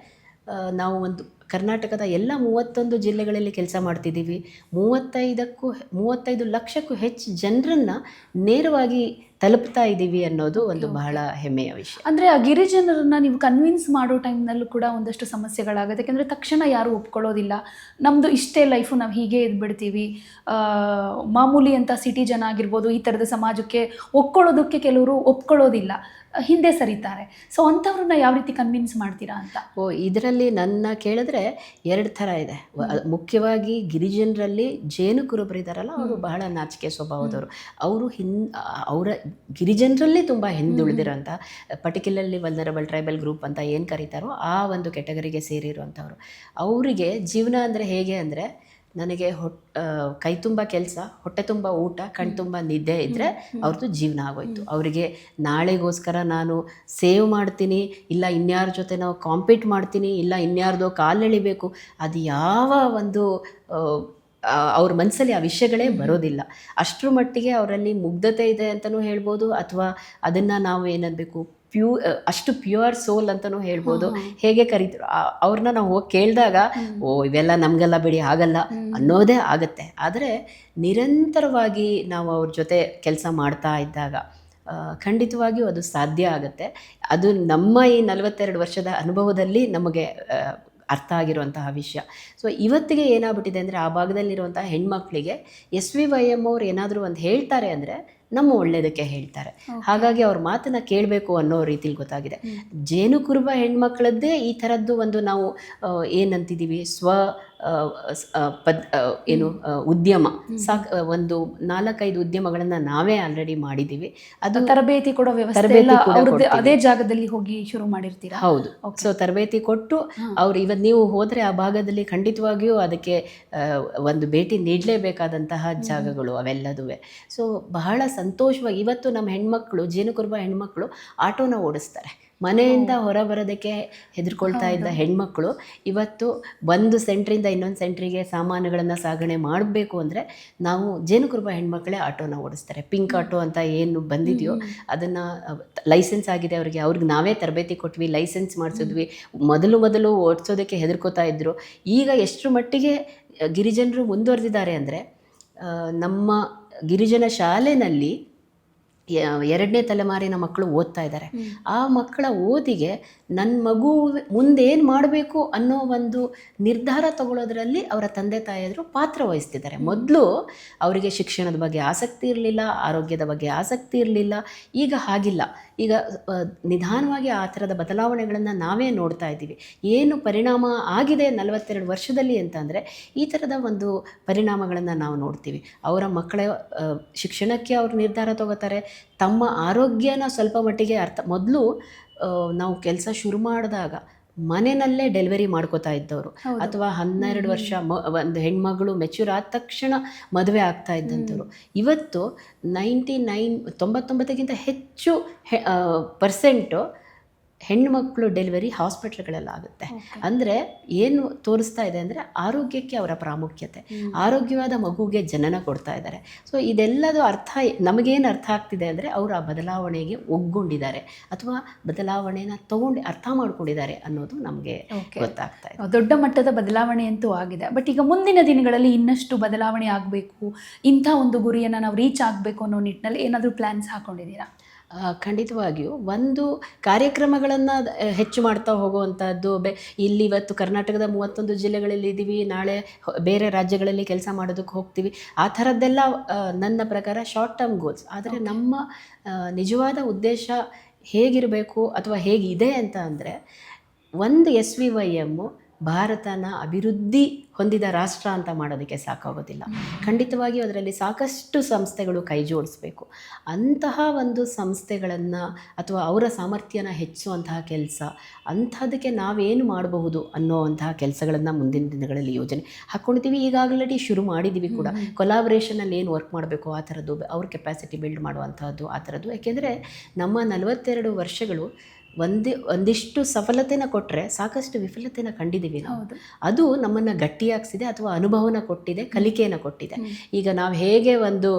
ನಾವು ಒಂದು ಕರ್ನಾಟಕದ ಎಲ್ಲ 31 ಜಿಲ್ಲೆಗಳಲ್ಲಿ ಕೆಲಸ ಮಾಡ್ತಿದ್ದೀವಿ. 35 ಲಕ್ಷಕ್ಕೂ ಹೆಚ್ಚು ಜನರನ್ನು ನೇರವಾಗಿ ತಲುಪ್ತಾ ಇದ್ದೀವಿ ಅನ್ನೋದು ಒಂದು ಬಹಳ ಹೆಮ್ಮೆಯ ವಿಷಯ. ಅಂದರೆ ಆ ಗಿರಿಜನರನ್ನ ನೀವು ಕನ್ವಿನ್ಸ್ ಮಾಡೋ ಟೈಮ್ನಲ್ಲೂ ಕೂಡ ಒಂದಷ್ಟು ಸಮಸ್ಯೆಗಳಾಗುತ್ತೆ. ಯಾಕೆಂದರೆ ತಕ್ಷಣ ಯಾರೂ ಒಪ್ಕೊಳ್ಳೋದಿಲ್ಲ, ನಮ್ಮದು ಇಷ್ಟೇ ಲೈಫು, ನಾವು ಹೀಗೆ ಇದ್ಬಿಡ್ತೀವಿ, ಮಾಮೂಲಿ ಅಂತ ಸಿಟಿ ಜನ ಆಗಿರ್ಬೋದು, ಈ ಥರದ ಸಮಾಜಕ್ಕೆ ಒಪ್ಕೊಳ್ಳೋದಕ್ಕೆ ಕೆಲವರು ಒಪ್ಕೊಳ್ಳೋದಿಲ್ಲ, ಹಿಂದೆ ಸರಿತಾರೆ. ಸೊ ಅಂಥವ್ರನ್ನ ಯಾವ ರೀತಿ ಕನ್ವಿನ್ಸ್ ಮಾಡ್ತೀರಾ ಅಂತ? ಇದರಲ್ಲಿ ನನ್ನ ಕೇಳಿದ್ರೆ 2 ಥರ ಇದೆ. ಮುಖ್ಯವಾಗಿ ಗಿರಿಜನರಲ್ಲಿ ಜೇನು ಕುರುಬರಿದ್ದಾರಲ್ಲ, ಅವರು ಬಹಳ ನಾಚಿಕೆ ಸ್ವಭಾವದವರು. ಅವರು ಅವರ ಗಿರಿಜನರಲ್ಲಿ ತುಂಬ ಹಿಂದುಳಿದಿರೋಂಥ, ಪರ್ಟಿಕ್ಯುಲರ್ಲಿ ವಲ್ನರಬಲ್ ಟ್ರೈಬಲ್ ಗ್ರೂಪ್ ಅಂತ ಏನು ಕರೀತಾರೋ ಆ ಒಂದು ಕೆಟಗರಿಗೆ ಸೇರಿರುವಂಥವ್ರು. ಅವರಿಗೆ ಜೀವನ ಅಂದರೆ ಹೇಗೆ ಅಂದರೆ, ನನಗೆ ಕೈ ತುಂಬ ಕೆಲಸ, ಹೊಟ್ಟೆ ತುಂಬ ಊಟ, ಕಣ್ ತುಂಬ ನಿದ್ದೆ ಇದ್ದರೆ ಅವ್ರದ್ದು ಜೀವನ ಆಗೋಯ್ತು. ಅವರಿಗೆ ನಾಳೆಗೋಸ್ಕರ ನಾನು ಸೇವ್ ಮಾಡ್ತೀನಿ, ಇಲ್ಲ ಇನ್ಯಾರ ಜೊತೆ ನಾವು ಕಾಂಪೀಟ್ ಮಾಡ್ತೀನಿ, ಇಲ್ಲ ಇನ್ಯಾರ್ದೋ ಕಾಲೆಳಿಬೇಕು, ಅದು ಯಾವ ಒಂದು ಅವ್ರ ಮನಸ್ಸಲ್ಲಿ ಆ ವಿಷಯಗಳೇ ಬರೋದಿಲ್ಲ. ಅಷ್ಟರ ಮಟ್ಟಿಗೆ ಅವರಲ್ಲಿ ಮುಗ್ಧತೆ ಇದೆ ಅಂತಲೂ ಹೇಳ್ಬೋದು, ಅಥವಾ ಅದನ್ನು ನಾವು ಏನಬೇಕು ಅಷ್ಟು ಪ್ಯೂರ್ ಸೋಲ್ ಅಂತಲೂ ಹೇಳ್ಬೋದು. ಹೇಗೆ ಕರೀತಾರೆ ಅವ್ರನ್ನ ನಾವು ಹೋಗಿ ಕೇಳಿದಾಗ, ಇವೆಲ್ಲ ನಮಗೆಲ್ಲ ಬಿಡಿ ಆಗಲ್ಲ ಅನ್ನೋದೇ ಆಗುತ್ತೆ. ಆದರೆ ನಿರಂತರವಾಗಿ ನಾವು ಅವ್ರ ಜೊತೆ ಕೆಲಸ ಮಾಡ್ತಾ ಇದ್ದಾಗ ಖಂಡಿತವಾಗಿಯೂ ಅದು ಸಾಧ್ಯ ಆಗುತ್ತೆ. ಅದು ನಮ್ಮ ಈ 42 ವರ್ಷದ ಅನುಭವದಲ್ಲಿ ನಮಗೆ ಅರ್ಥ ಆಗಿರುವಂತಹ ವಿಷಯ. ಸೊ ಇವತ್ತಿಗೆ ಏನಾಗ್ಬಿಟ್ಟಿದೆ ಅಂದರೆ, ಆ ಭಾಗದಲ್ಲಿರುವಂತಹ ಹೆಣ್ಮಕ್ಳಿಗೆ SVYM ಅವ್ರು ಏನಾದರೂ ಒಂದು ಹೇಳ್ತಾರೆ ಅಂದರೆ ನಮ್ಮ ಒಳ್ಳೆಯದಕ್ಕೆ ಹೇಳ್ತಾರೆ. ಹಾಗಾಗಿ ಅವ್ರ ಮಾತನ್ನು ಕೇಳಬೇಕು ಅನ್ನೋ ರೀತಿಲಿ ಗೊತ್ತಾಗಿದೆ. ಜೇನು ಕುರುಬ ಹೆಣ್ಮಕ್ಳದ್ದೇ ಈ ಥರದ್ದು ಒಂದು ನಾವು ಏನಂತಿದ್ದೀವಿ, ಉದ್ಯಮ ಒಂದು 4-5 ಉದ್ಯಮಗಳನ್ನು ನಾವೇ ಆಲ್ರೆಡಿ ಮಾಡಿದ್ದೀವಿ. ಅದು ತರಬೇತಿ ಕೊಡೋ ಅದೇ ಜಾಗದಲ್ಲಿ ಹೋಗಿ ಶುರು ಮಾಡಿರ್ತೀರಾ? ಹೌದು. ಸೊ ತರಬೇತಿ ಕೊಟ್ಟು ಅವ್ರು ಇವತ್ತು ನೀವು ಹೋದರೆ ಆ ಭಾಗದಲ್ಲಿ ಖಂಡಿತವಾಗಿಯೂ ಅದಕ್ಕೆ ಒಂದು ಭೇಟಿ ನೀಡಲೇಬೇಕಾದಂತಹ ಜಾಗಗಳು ಅವೆಲ್ಲದೂ. ಸೊ ಬಹಳ ಸಂತೋಷವಾಗಿ ಇವತ್ತು ನಮ್ಮ ಹೆಣ್ಮಕ್ಳು, ಜೇನುಕುರುಬ ಹೆಣ್ಮಕ್ಳು ಆಟೋನ ಓಡಿಸ್ತಾರೆ. ಮನೆಯಿಂದ ಹೊರಬರೋದಕ್ಕೆ ಹೆದರ್ಕೊಳ್ತಾ ಇದ್ದ ಹೆಣ್ಮಕ್ಳು ಇವತ್ತು ಒಂದು ಸೆಂಟ್ರಿಂದ ಇನ್ನೊಂದು ಸೆಂಟ್ರಿಗೆ ಸಾಮಾನುಗಳನ್ನು ಸಾಗಣೆ ಮಾಡಬೇಕು ಅಂದರೆ ನಾವು ಜೇನುಕುರುಬ ಹೆಣ್ಮಕ್ಳೇ ಆಟೋನ ಓಡಿಸ್ತಾರೆ. ಪಿಂಕ್ ಆಟೋ ಅಂತ ಏನು ಬಂದಿದೆಯೋ ಅದನ್ನು ಲೈಸೆನ್ಸ್ ಆಗಿದೆ ಅವ್ರಿಗೆ ನಾವೇ ತರಬೇತಿ ಕೊಟ್ವಿ, ಲೈಸೆನ್ಸ್ ಮಾಡಿಸಿದ್ವಿ. ಮೊದಲು ಓಡಿಸೋದಕ್ಕೆ ಹೆದರ್ಕೋತಾ ಇದ್ದರು. ಈಗ ಎಷ್ಟರ ಮಟ್ಟಿಗೆ ಗಿರಿಜನರು ಮುಂದುವರೆದಿದ್ದಾರೆ ಅಂದರೆ, ನಮ್ಮ ಗಿರಿಜನ ಶಾಲೆಯಲ್ಲಿ 2ನೇ ತಲೆಮಾರಿನ ಮಕ್ಕಳು ಓದ್ತಾ ಇದ್ದಾರೆ. ಆ ಮಕ್ಕಳ ಓದಿಗೆ ನನ್ನ ಮಗು ಮುಂದೇನು ಮಾಡಬೇಕು ಅನ್ನೋ ಒಂದು ನಿರ್ಧಾರ ತಗೊಳ್ಳೋದ್ರಲ್ಲಿ ಅವರ ತಂದೆ ತಾಯಿಯರು ಪಾತ್ರ ವಹಿಸ್ತಿದ್ದಾರೆ. ಮೊದಲು ಅವರಿಗೆ ಶಿಕ್ಷಣದ ಬಗ್ಗೆ ಆಸಕ್ತಿ ಇರಲಿಲ್ಲ, ಆರೋಗ್ಯದ ಬಗ್ಗೆ ಆಸಕ್ತಿ ಇರಲಿಲ್ಲ. ಈಗ ಹಾಗಿಲ್ಲ. ಈಗ ನಿಧಾನವಾಗಿ ಆ ಥರದ ಬದಲಾವಣೆಗಳನ್ನು ನಾವೇ ನೋಡ್ತಾ ಇದ್ದೀವಿ. ಏನು ಪರಿಣಾಮ ಆಗಿದೆ 42 ವರ್ಷದಲ್ಲಿ ಅಂತಂದರೆ, ಈ ಥರದ ಒಂದು ಪರಿಣಾಮಗಳನ್ನು ನಾವು ನೋಡ್ತೀವಿ. ಅವರ ಮಕ್ಕಳ ಶಿಕ್ಷಣಕ್ಕೆ ಅವರು ನಿರ್ಧಾರ ತಗೋತಾರೆ. ತಮ್ಮ ಆರೋಗ್ಯನ ಸ್ವಲ್ಪ ಮಟ್ಟಿಗೆ ಮೊದಲು ನಾವು ಕೆಲಸ ಶುರು ಮಾಡಿದಾಗ ಮನೆಯಲ್ಲೇ ಡೆಲಿವರಿ ಮಾಡ್ಕೋತಾ ಇದ್ದವರು, ಅಥವಾ 12 ವರ್ಷ ಒಂದು ಹೆಣ್ಮಗಳು ಮೆಚ್ಯೂರ್ ಆದ ತಕ್ಷಣ ಮದುವೆ ಆಗ್ತಾ ಇದ್ದಂಥವ್ರು. ಇವತ್ತು 99% ಹೆಚ್ಚು ಪರ್ಸೆಂಟು ಹೆಣ್ಮಕ್ಳು ಡೆಲಿವರಿ ಹಾಸ್ಪಿಟ್ಲ್ಗಳಲ್ಲಾಗುತ್ತೆ. ಅಂದರೆ ಏನು ತೋರಿಸ್ತಾ ಇದೆ ಅಂದರೆ, ಆರೋಗ್ಯಕ್ಕೆ ಅವರ ಪ್ರಾಮುಖ್ಯತೆ, ಆರೋಗ್ಯವಾದ ಮಗುಗೆ ಜನನ ಕೊಡ್ತಾ ಇದ್ದಾರೆ. ಸೊ ಇದೆಲ್ಲದು ನಮಗೇನು ಅರ್ಥ ಆಗ್ತಿದೆ ಅಂದರೆ, ಅವರು ಆ ಬದಲಾವಣೆಗೆ ಒಗ್ಗೊಂಡಿದ್ದಾರೆ ಅಥವಾ ಬದಲಾವಣೆನ ತಗೊಂಡು ಅರ್ಥ ಮಾಡ್ಕೊಂಡಿದ್ದಾರೆ ಅನ್ನೋದು ನಮಗೆ ಗೊತ್ತಾಗ್ತಾ ಇದೆ. ದೊಡ್ಡ ಮಟ್ಟದ ಬದಲಾವಣೆ ಅಂತೂ ಆಗಿದೆ. ಬಟ್ ಈಗ ಮುಂದಿನ ದಿನಗಳಲ್ಲಿ ಇನ್ನಷ್ಟು ಬದಲಾವಣೆ ಆಗಬೇಕು, ಇಂಥ ಒಂದು ಗುರಿಯನ್ನು ನಾವು ರೀಚ್ ಆಗಬೇಕು ಅನ್ನೋ ನಿಟ್ಟಿನಲ್ಲಿ ಏನಾದರೂ ಪ್ಲ್ಯಾನ್ಸ್ ಹಾಕ್ಕೊಂಡಿದ್ದೀರಾ? ಖಂಡಿತವಾಗಿಯೂ ಒಂದು ಕಾರ್ಯಕ್ರಮಗಳನ್ನು ಹೆಚ್ಚು ಮಾಡ್ತಾ ಹೋಗುವಂಥದ್ದು. ಇಲ್ಲಿ ಇವತ್ತು ಕರ್ನಾಟಕದ 31 ಜಿಲ್ಲೆಗಳಲ್ಲಿ ಇದ್ದೀವಿ, ನಾಳೆ ಬೇರೆ ರಾಜ್ಯಗಳಲ್ಲಿ ಕೆಲಸ ಮಾಡೋದಕ್ಕೆ ಹೋಗ್ತೀವಿ. ಆ ಥರದ್ದೆಲ್ಲ ನನ್ನ ಪ್ರಕಾರ ಶಾರ್ಟ್ ಟರ್ಮ್ ಗೋಲ್ಸ್. ಆದರೆ ನಮ್ಮ ನಿಜವಾದ ಉದ್ದೇಶ ಹೇಗಿರಬೇಕು ಅಥವಾ ಹೇಗಿದೆ ಅಂತ ಅಂದರೆ, ಒಂದು SVYM ಭಾರತನ ಅಭಿವೃದ್ಧಿ ಹೊಂದಿದ ರಾಷ್ಟ್ರ ಅಂತ ಮಾಡೋದಕ್ಕೆ ಸಾಕಾಗೋದಿಲ್ಲ. ಖಂಡಿತವಾಗಿಯೂ ಅದರಲ್ಲಿ ಸಾಕಷ್ಟು ಸಂಸ್ಥೆಗಳು ಕೈ ಜೋಡಿಸ್ಬೇಕು. ಅಂತಹ ಒಂದು ಸಂಸ್ಥೆಗಳನ್ನು ಅಥವಾ ಅವರ ಸಾಮರ್ಥ್ಯನ ಹೆಚ್ಚುವಂತಹ ಕೆಲಸ, ಅಂಥದಕ್ಕೆ ನಾವೇನು ಮಾಡಬಹುದು ಅನ್ನೋವಂತಹ ಕೆಲಸಗಳನ್ನು ಮುಂದಿನ ದಿನಗಳಲ್ಲಿ ಯೋಜನೆ ಹಾಕ್ಕೊಳ್ತೀವಿ. ಈಗಾಗಲೇ ಶುರು ಮಾಡಿದ್ದೀವಿ ಕೂಡ. ಕೊಲಾಬ್ರೇಷನಲ್ಲಿ ಏನು ವರ್ಕ್ ಮಾಡಬೇಕು ಆ ಥರದ್ದು, ಅವ್ರ ಕೆಪಾಸಿಟಿ ಬಿಲ್ಡ್ ಮಾಡುವಂಥದ್ದು ಆ ಥರದ್ದು. ಯಾಕೆಂದರೆ ನಮ್ಮ 42 ವರ್ಷಗಳು ಒಂದಿಷ್ಟು ಸಫಲತೆನ ಕೊಟ್ಟರೆ ಸಾಕಷ್ಟು ವಿಫಲತೆನ ಕಂಡಿದ್ದೀವಿ ನಾವು. ಹೌದು. ಅದು ನಮ್ಮನ್ನು ಗಟ್ಟಿಯಾಗಿಸಿದೆ ಅಥವಾ ಅನುಭವನ ಕೊಟ್ಟಿದೆ, ಕಲಿಕೆಯನ್ನು ಕೊಟ್ಟಿದೆ. ಈಗ ನಾವು ಹೇಗೆ ಒಂದು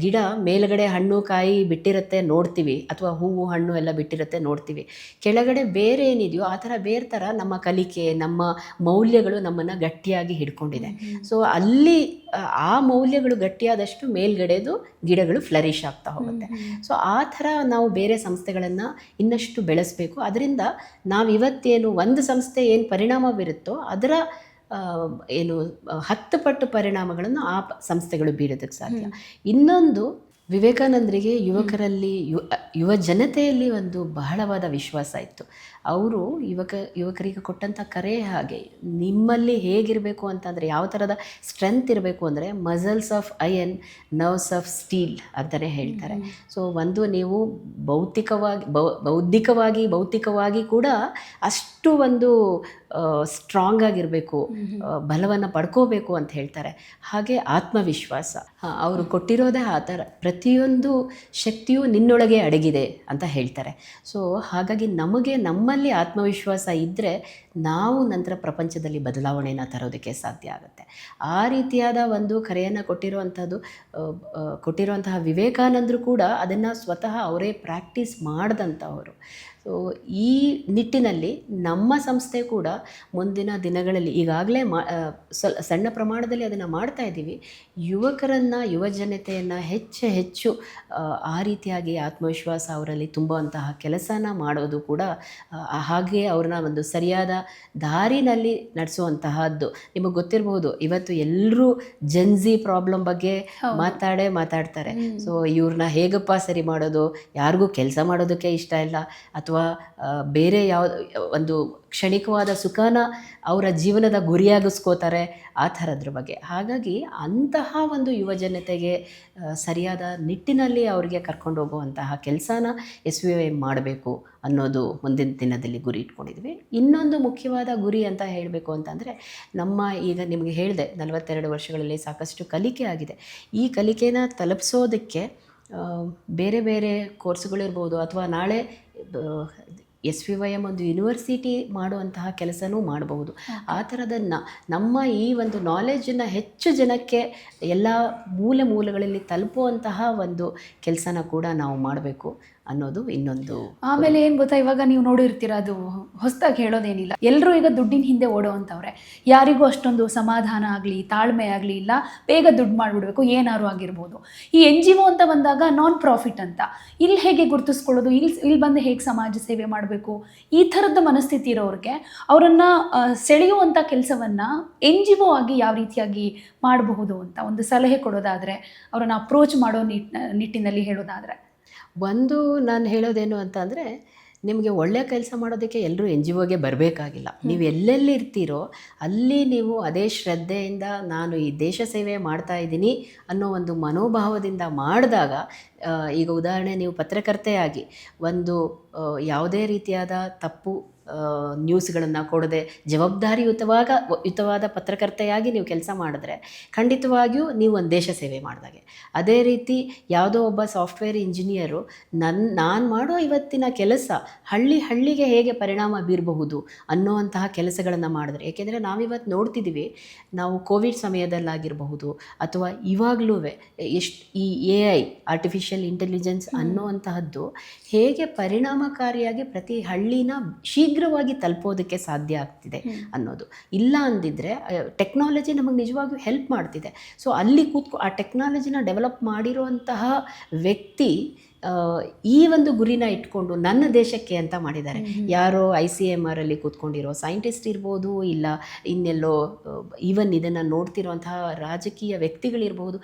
ಗಿಡ ಮೇಲ್ಗಡೆ ಹಣ್ಣು ಕಾಯಿ ಬಿಟ್ಟಿರುತ್ತೆ ನೋಡ್ತೀವಿ, ಅಥವಾ ಹೂವು ಹಣ್ಣು ಎಲ್ಲ ಬಿಟ್ಟಿರುತ್ತೆ ನೋಡ್ತೀವಿ, ಕೆಳಗಡೆ ಬೇರೆ ಏನಿದೆಯೋ ಆ ಥರ ಬೇರೆ ಥರ ನಮ್ಮ ಕಲಿಕೆ, ನಮ್ಮ ಮೌಲ್ಯಗಳು ನಮ್ಮನ್ನು ಗಟ್ಟಿಯಾಗಿ ಹಿಡ್ಕೊಂಡಿದೆ. ಸೊ ಅಲ್ಲಿ ಆ ಮೌಲ್ಯಗಳು ಗಟ್ಟಿಯಾದಷ್ಟು ಮೇಲ್ಗಡೆದು ಗಿಡಗಳು ಫ್ಲರಿಶ್ ಆಗ್ತಾ ಹೋಗುತ್ತೆ. ಸೊ ಆ ಥರ ನಾವು ಬೇರೆ ಸಂಸ್ಥೆಗಳನ್ನು ಇನ್ನಷ್ಟು ಬೆಳೆಸಬೇಕು. ಅದರಿಂದ ನಾವು ಇವತ್ತೇನು ಒಂದು ಸಂಸ್ಥೆ ಏನು ಪರಿಣಾಮ ಬೀರುತ್ತೋ ಅದರ ಏನು 10 ಪಟ್ಟು ಪರಿಣಾಮಗಳನ್ನು ಆ ಸಂಸ್ಥೆಗಳು ಬೀರೋದಕ್ಕೆ ಸಾಧ್ಯ. ಇನ್ನೊಂದು, ವಿವೇಕಾನಂದರಿಗೆ ಯುವಕರಲ್ಲಿ ಯುವ ಜನತೆಯಲ್ಲಿ ಒಂದು ಬಹಳವಾದ ವಿಶ್ವಾಸ ಇತ್ತು. ಅವರು ಯುವಕರಿಗೆ ಕೊಟ್ಟಂಥ ಕರೆ ಹಾಗೆ, ನಿಮ್ಮಲ್ಲಿ ಹೇಗಿರಬೇಕು ಅಂತಂದರೆ, ಯಾವ ಥರದ ಸ್ಟ್ರೆಂತ್ ಇರಬೇಕು ಅಂದರೆ muscles of iron, nerves of steel ಅಂತಲೇ ಹೇಳ್ತಾರೆ. ಸೊ ಒಂದು ನೀವು ಭೌತಿಕವಾಗಿ ಕೂಡ ಅಷ್ಟು ಒಂದು ಸ್ಟ್ರಾಂಗ್ ಆಗಿರಬೇಕು, ಬಲವನ್ನು ಪಡ್ಕೋಬೇಕು ಅಂತ ಹೇಳ್ತಾರೆ. ಹಾಗೆ ಆತ್ಮವಿಶ್ವಾಸ, ಅವರು ಕೊಟ್ಟಿರೋದೇ ಆ ಥರ, ಪ್ರತಿಯೊಂದು ಶಕ್ತಿಯು ನಿನ್ನೊಳಗೆ ಅಡಗಿದೆ ಅಂತ ಹೇಳ್ತಾರೆ. ಸೊ ಹಾಗಾಗಿ ನಮ್ಮಲ್ಲಿ ಆತ್ಮವಿಶ್ವಾಸ ಇದ್ದರೆ ನಾವು ನಂತರ ಪ್ರಪಂಚದಲ್ಲಿ ಬದಲಾವಣೆಯನ್ನು ತರೋದಕ್ಕೆ ಸಾಧ್ಯ ಆಗುತ್ತೆ. ಆ ರೀತಿಯಾದ ಒಂದು ಕರೆಯನ್ನು ಕೊಟ್ಟಿರುವಂತಹ ವಿವೇಕಾನಂದರು ಕೂಡ ಅದನ್ನು ಸ್ವತಃ ಅವರೇ ಪ್ರಾಕ್ಟೀಸ್ ಮಾಡಿದಂಥವರು. ಸೊ ಈ ನಿಟ್ಟಿನಲ್ಲಿ ನಮ್ಮ ಸಂಸ್ಥೆ ಕೂಡ ಮುಂದಿನ ದಿನಗಳಲ್ಲಿ ಈಗಾಗಲೇ ಸಣ್ಣ ಪ್ರಮಾಣದಲ್ಲಿ ಅದನ್ನು ಮಾಡ್ತಾ ಇದ್ದೀವಿ. ಯುವ ಜನತೆಯನ್ನು ಹೆಚ್ಚು ಆ ರೀತಿಯಾಗಿ ಆತ್ಮವಿಶ್ವಾಸ ಅವರಲ್ಲಿ ತುಂಬುವಂತಹ ಕೆಲಸನ ಮಾಡೋದು ಕೂಡ, ಹಾಗೆ ಅವ್ರನ್ನ ಒಂದು ಸರಿಯಾದ ದಾರಿನಲ್ಲಿ ನಡೆಸುವಂತಹದ್ದು. ನಿಮಗೆ ಗೊತ್ತಿರಬಹುದು, ಇವತ್ತು ಎಲ್ಲರೂ ಜೆನ್ಜಿ ಪ್ರಾಬ್ಲಮ್ ಬಗ್ಗೆ ಮಾತಾಡ್ತಾರೆ. ಸೊ ಇವ್ರನ್ನ ಹೇಗಪ್ಪ ಸರಿ ಮಾಡೋದು, ಯಾರಿಗೂ ಕೆಲಸ ಮಾಡೋದಕ್ಕೆ ಇಷ್ಟ ಇಲ್ಲ, ಅಥವಾ ಬೇರೆ ಒಂದು ಕ್ಷಣಿಕವಾದ ಸುಖನ ಅವರ ಜೀವನದ ಗುರಿಯಾಗಿಸ್ಕೋತಾರೆ, ಆ ಥರದ್ರ ಬಗ್ಗೆ. ಹಾಗಾಗಿ ಅಂತಹ ಒಂದು ಯುವ ಜನತೆಗೆ ಸರಿಯಾದ ನಿಟ್ಟಿನಲ್ಲಿ ಅವರಿಗೆ ಕರ್ಕೊಂಡು ಹೋಗುವಂತಹ ಕೆಲಸನ SVYM ಮಾಡಬೇಕು ಅನ್ನೋದು ಮುಂದಿನ ದಿನದಲ್ಲಿ ಗುರಿ ಇಟ್ಕೊಂಡಿದ್ವಿ. ಇನ್ನೊಂದು ಮುಖ್ಯವಾದ ಗುರಿ ಅಂತ ಹೇಳಬೇಕು ಅಂತಂದರೆ, ಈಗ ನಿಮಗೆ ಹೇಳಿದೆ 42 ವರ್ಷಗಳಲ್ಲಿ ಸಾಕಷ್ಟು ಕಲಿಕೆ ಆಗಿದೆ. ಈ ಕಲಿಕೆನ ತಲುಪಿಸೋದಕ್ಕೆ ಬೇರೆ ಬೇರೆ ಕೋರ್ಸ್ಗಳಿರ್ಬೋದು, ಅಥವಾ ನಾಳೆ SVYM ಒಂದು ಯೂನಿವರ್ಸಿಟಿ ಮಾಡುವಂತಹ ಕೆಲಸನೂ ಮಾಡಬಹುದು. ಆ ಥರದನ್ನು ನಮ್ಮ ಈ ಒಂದು ನಾಲೆಜನ್ನು ಹೆಚ್ಚು ಜನಕ್ಕೆ ಎಲ್ಲ ಮೂಲೆಗಳಲ್ಲಿ ತಲುಪುವಂತಹ ಒಂದು ಕೆಲಸನ ಕೂಡ ನಾವು ಮಾಡಬೇಕು ಅನ್ನೋದು ಇನ್ನೊಂದು. ಆಮೇಲೆ ಏನು ಗೊತ್ತಾ, ಇವಾಗ ನೀವು ನೋಡಿರ್ತೀರ, ಅದು ಹೊಸದಾಗಿ ಹೇಳೋದೇನಿಲ್ಲ, ಎಲ್ಲರೂ ಈಗ ದುಡ್ಡಿನ ಹಿಂದೆ ಓಡೋವಂಥವ್ರೆ. ಯಾರಿಗೂ ಅಷ್ಟೊಂದು ಸಮಾಧಾನ ಆಗಲಿ, ತಾಳ್ಮೆ ಆಗಲಿ ಇಲ್ಲ, ಬೇಗ ದುಡ್ಡು ಮಾಡಿಬಿಡ್ಬೇಕು, ಏನಾರು ಆಗಿರ್ಬೋದು. ಈ NGO ಅಂತ ಬಂದಾಗ ನಾನ್ ಪ್ರಾಫಿಟ್ ಅಂತ, ಇಲ್ಲಿ ಹೇಗೆ ಗುರುತಿಸ್ಕೊಳ್ಳೋದು, ಇಲ್ಲಿ ಬಂದು ಹೇಗೆ ಸಮಾಜ ಸೇವೆ ಮಾಡಬೇಕು, ಈ ಥರದ ಮನಸ್ಥಿತಿ ಇರೋರಿಗೆ ಅವರನ್ನು ಸೆಳೆಯುವಂಥ ಕೆಲಸವನ್ನು NGO ಆಗಿ ಯಾವ ರೀತಿಯಾಗಿ ಮಾಡಬಹುದು ಅಂತ ಒಂದು ಸಲಹೆ ಕೊಡೋದಾದರೆ, ಅವರನ್ನು ಅಪ್ರೋಚ್ ಮಾಡೋ ನಿಟ್ಟಿನಲ್ಲಿ ಹೇಳೋದಾದರೆ. ಒಂದು ನಾನು ಹೇಳೋದೇನು ಅಂತ ಅಂದರೆ, ನಿಮಗೆ ಒಳ್ಳೆಯ ಕೆಲಸ ಮಾಡೋದಕ್ಕೆ ಎಲ್ಲರೂ NGOಗೆ ಬರಬೇಕಾಗಿಲ್ಲ. ನೀವು ಎಲ್ಲೆಲ್ಲಿ ಇರ್ತೀರೋ ಅಲ್ಲಿ ನೀವು ಅದೇ ಶ್ರದ್ಧೆಯಿಂದ ನಾನು ಈ ದೇಶ ಸೇವೆ ಮಾಡ್ತಾ ಇದ್ದೀನಿ ಅನ್ನೋ ಒಂದು ಮನೋಭಾವದಿಂದ ಮಾಡಿದಾಗ, ಈಗ ಉದಾಹರಣೆ, ನೀವು ಪತ್ರಕರ್ತೆಯಾಗಿ ಒಂದು ಯಾವುದೇ ರೀತಿಯಾದ ತಪ್ಪು ನ್ಯೂಸ್ಗಳನ್ನು ಕೊಡದೆ ಯುತವಾದ ಪತ್ರಕರ್ತೆಯಾಗಿ ನೀವು ಕೆಲಸ ಮಾಡಿದ್ರೆ ಖಂಡಿತವಾಗಿಯೂ ನೀವು ಒಂದು ದೇಶ ಸೇವೆ ಮಾಡಿದಾಗೆ. ಅದೇ ರೀತಿ ಯಾವುದೋ ಒಬ್ಬ ಸಾಫ್ಟ್ವೇರ್ ಇಂಜಿನಿಯರು ನಾನು ಮಾಡೋ ಇವತ್ತಿನ ಕೆಲಸ ಹಳ್ಳಿಗೆ ಹೇಗೆ ಪರಿಣಾಮ ಬೀರಬಹುದು ಅನ್ನೋವಂತಹ ಕೆಲಸಗಳನ್ನು ಮಾಡಿದ್ರೆ, ಏಕೆಂದರೆ ನಾವಿವತ್ತು ನೋಡ್ತಿದ್ದೀವಿ, ನಾವು ಕೋವಿಡ್ ಸಮಯದಲ್ಲಾಗಿರಬಹುದು ಅಥವಾ ಇವಾಗಲೂ ಈ AI ಆರ್ಟಿಫಿಷಿಯಲ್ ಇಂಟೆಲಿಜೆನ್ಸ್ ಅನ್ನೋವಂತಹದ್ದು ಹೇಗೆ ಪರಿಣಾಮಕಾರಿಯಾಗಿ ಪ್ರತಿ ಹಳ್ಳಿನ ಶೀಘ್ರವಾಗಿ ತಲುಪೋದಕ್ಕೆ ಸಾಧ್ಯ ಆಗ್ತಿದೆ ಅನ್ನೋದು. ಇಲ್ಲ ಅಂದಿದ್ರೆ ಟೆಕ್ನಾಲಜಿ ನಮಗೆ ನಿಜವಾಗಿಯೂ ಹೆಲ್ಪ್ ಮಾಡ್ತಿದೆ. ಸೊ ಅಲ್ಲಿ ಆ ಟೆಕ್ನಾಲಜಿನ ಡೆವಲಪ್ ಮಾಡಿರುವಂತಹ ವ್ಯಕ್ತಿ ಈ ಒಂದು ಗುರಿನ ಇಟ್ಕೊಂಡು ನನ್ನ ದೇಶಕ್ಕೆ ಅಂತ ಮಾಡಿದ್ದಾರೆ. ಯಾರೋ ICMR ಅಲ್ಲಿ ಕೂತ್ಕೊಂಡಿರೋ ಸೈಂಟಿಸ್ಟ್ ಇರ್ಬೋದು, ಇಲ್ಲ ಇನ್ನೆಲ್ಲೋ ಈವನ್ ಇದನ್ನು ನೋಡ್ತಿರೋಂತಹ ರಾಜಕೀಯ ವ್ಯಕ್ತಿಗಳಿರ್ಬೋದು,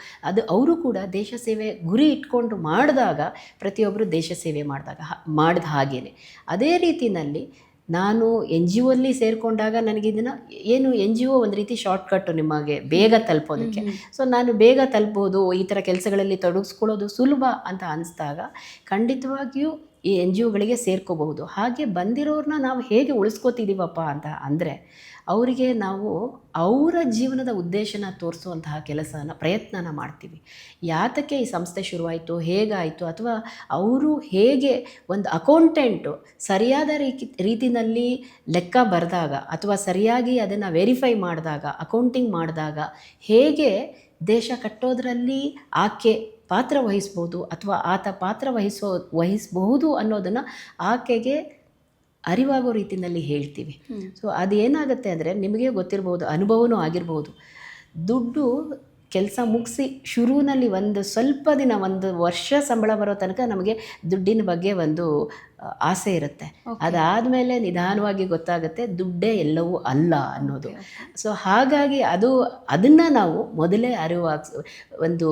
ಅವರು ಕೂಡ ದೇಶ ಸೇವೆ ಗುರಿ ಇಟ್ಕೊಂಡು ಮಾಡಿದಾಗ, ಪ್ರತಿಯೊಬ್ಬರು ದೇಶ ಸೇವೆ ಮಾಡಿದ ಹಾಗೇನೆ. ಅದೇ ರೀತಿಯಲ್ಲಿ ನಾನು NGO ಅಲ್ಲಿ ಸೇರಿಕೊಂಡಾಗ ನನಗೆ ಇದನ್ನು NGO ಒಂದು ರೀತಿ ಶಾರ್ಟ್ಕಟ್ಟು ನಿಮಗೆ ಬೇಗ ತಲುಪೋದಕ್ಕೆ. ಸೊ ನಾನು ಬೇಗ ತಲುಪೋದು, ಈ ಥರ ಕೆಲಸಗಳಲ್ಲಿ ತೊಡಗಿಸ್ಕೊಳ್ಳೋದು ಸುಲಭ ಅಂತ ಅನಿಸಿದಾಗ ಖಂಡಿತವಾಗಿಯೂ ಈ NGOಗಳಿಗೆ ಸೇರ್ಕೋಬಹುದು. ಹಾಗೆ ಬಂದಿರೋರನ್ನ ನಾವು ಹೇಗೆ ಉಳಿಸ್ಕೋತಿದ್ದೀವಪ್ಪ ಅಂತ ಅಂದರೆ ಅವರಿಗೆ ನಾವು ಅವರ ಜೀವನದ ಉದ್ದೇಶನ ತೋರಿಸುವಂತಹ ಪ್ರಯತ್ನನ ಮಾಡ್ತೀವಿ. ಯಾತಕ್ಕೆ ಈ ಸಂಸ್ಥೆ ಶುರುವಾಯಿತು, ಹೇಗಾಯಿತು, ಅಥವಾ ಅವರು ಹೇಗೆ ಒಂದು ಅಕೌಂಟೆಂಟು ಸರಿಯಾದ ರೀತಿಯಲ್ಲಿ ಲೆಕ್ಕ ಬರೆದಾಗ ಅಥವಾ ಸರಿಯಾಗಿ ಅದನ್ನು ವೆರಿಫೈ ಮಾಡಿದಾಗ, ಅಕೌಂಟಿಂಗ್ ಮಾಡಿದಾಗ ಹೇಗೆ ಕಟ್ಟೋದ್ರಲ್ಲಿ ಆಕೆ ಪಾತ್ರ ವಹಿಸ್ಬೋದು ಅಥವಾ ಆತ ಪಾತ್ರ ವಹಿಸಬಹುದು ಅನ್ನೋದನ್ನು ಆಕೆಗೆ ಅರಿವಾಗೋ ರೀತಿಯಲ್ಲಿ ಹೇಳ್ತೀವಿ. ಸೊ ಅದೇನಾಗುತ್ತೆ ಅಂದರೆ ನಿಮಗೆ ಗೊತ್ತಿರ್ಬೋದು, ಅನುಭವನೂ ಆಗಿರ್ಬೋದು. ದುಡ್ಡು ಕೆಲಸ ಮುಗಿಸಿ ಶುರುವಿನಲ್ಲಿ ಒಂದು ಸ್ವಲ್ಪ ದಿನ, ಒಂದು ವರ್ಷ ಸಂಬಳ ಬರೋ ತನಕ ನಮಗೆ ದುಡ್ಡಿನ ಬಗ್ಗೆ ಒಂದು ಆಸೆ ಇರುತ್ತೆ. ಅದಾದಮೇಲೆ ನಿಧಾನವಾಗಿ ಗೊತ್ತಾಗುತ್ತೆ ದುಡ್ಡೇ ಎಲ್ಲವೂ ಅಲ್ಲ ಅನ್ನೋದು. ಸೊ ಹಾಗಾಗಿ ಅದನ್ನು ನಾವು ಮೊದಲೇ ಒಂದು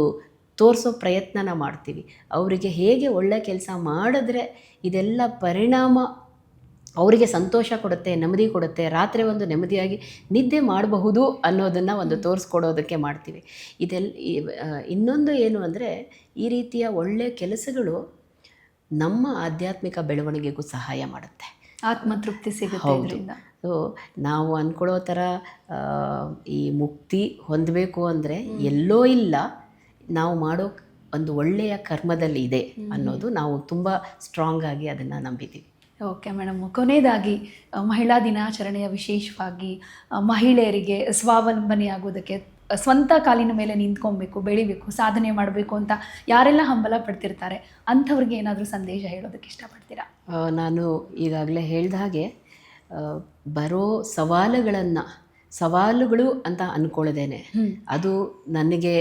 ತೋರಿಸೋ ಪ್ರಯತ್ನನ ಮಾಡ್ತೀವಿ. ಅವರಿಗೆ ಹೇಗೆ ಒಳ್ಳೆ ಕೆಲಸ ಮಾಡಿದ್ರೆ ಇದೆಲ್ಲ ಪರಿಣಾಮ ಅವರಿಗೆ ಸಂತೋಷ ಕೊಡುತ್ತೆ, ನೆಮ್ಮದಿ ಕೊಡುತ್ತೆ, ರಾತ್ರಿ ಒಂದು ನೆಮ್ಮದಿಯಾಗಿ ನಿದ್ದೆ ಮಾಡಬಹುದು ಅನ್ನೋದನ್ನು ಒಂದು ತೋರಿಸ್ಕೊಡೋದಕ್ಕೆ ಮಾಡ್ತೀವಿ. ಇನ್ನೊಂದು ಏನು ಅಂದರೆ ಈ ರೀತಿಯ ಒಳ್ಳೆಯ ಕೆಲಸಗಳು ನಮ್ಮ ಆಧ್ಯಾತ್ಮಿಕ ಬೆಳವಣಿಗೆಗೂ ಸಹಾಯ ಮಾಡುತ್ತೆ, ಆತ್ಮತೃಪ್ತಿ ಸಿಗುತ್ತೆ. ಸೊ ನಾವು ಅಂದ್ಕೊಳ್ಳೋ ಥರ ಈ ಮುಕ್ತಿ ಹೊಂದಬೇಕು ಅಂದರೆ ಎಲ್ಲೋ ಇಲ್ಲ, ನಾವು ಮಾಡೋ ಒಂದು ಒಳ್ಳೆಯ ಕರ್ಮದಲ್ಲಿ ಇದೆ ಅನ್ನೋದು ನಾವು ತುಂಬ ಸ್ಟ್ರಾಂಗ್ ಆಗಿ ಅದನ್ನು ನಂಬಿದ್ದೀವಿ. ಓಕೆ ಮೇಡಮ್, ಕೊನೆಯದಾಗಿ ಮಹಿಳಾ ದಿನಾಚರಣೆಯ ವಿಶೇಷವಾಗಿ ಮಹಿಳೆಯರಿಗೆ ಸ್ವಾವಲಂಬನೆ ಆಗೋದಕ್ಕೆ, ಸ್ವಂತ ಕಾಲಿನ ಮೇಲೆ ನಿಂತ್ಕೊಬೇಕು, ಬೆಳಿಬೇಕು, ಸಾಧನೆ ಮಾಡಬೇಕು ಅಂತ ಯಾರೆಲ್ಲ ಹಂಬಲ ಪಡ್ತಿರ್ತಾರೆ ಅಂಥವ್ರಿಗೆ ಏನಾದರೂ ಸಂದೇಶ ಹೇಳೋದಕ್ಕೆ ಇಷ್ಟಪಡ್ತೀರಾ? ನಾನು ಈಗಾಗಲೇ ಹೇಳಿದ ಹಾಗೆ ಬರೋ ಸವಾಲುಗಳು ಅಂತ ಅಂದ್ಕೊಳ್ಳೋದೇನೆ ಅದು ನನಗೆ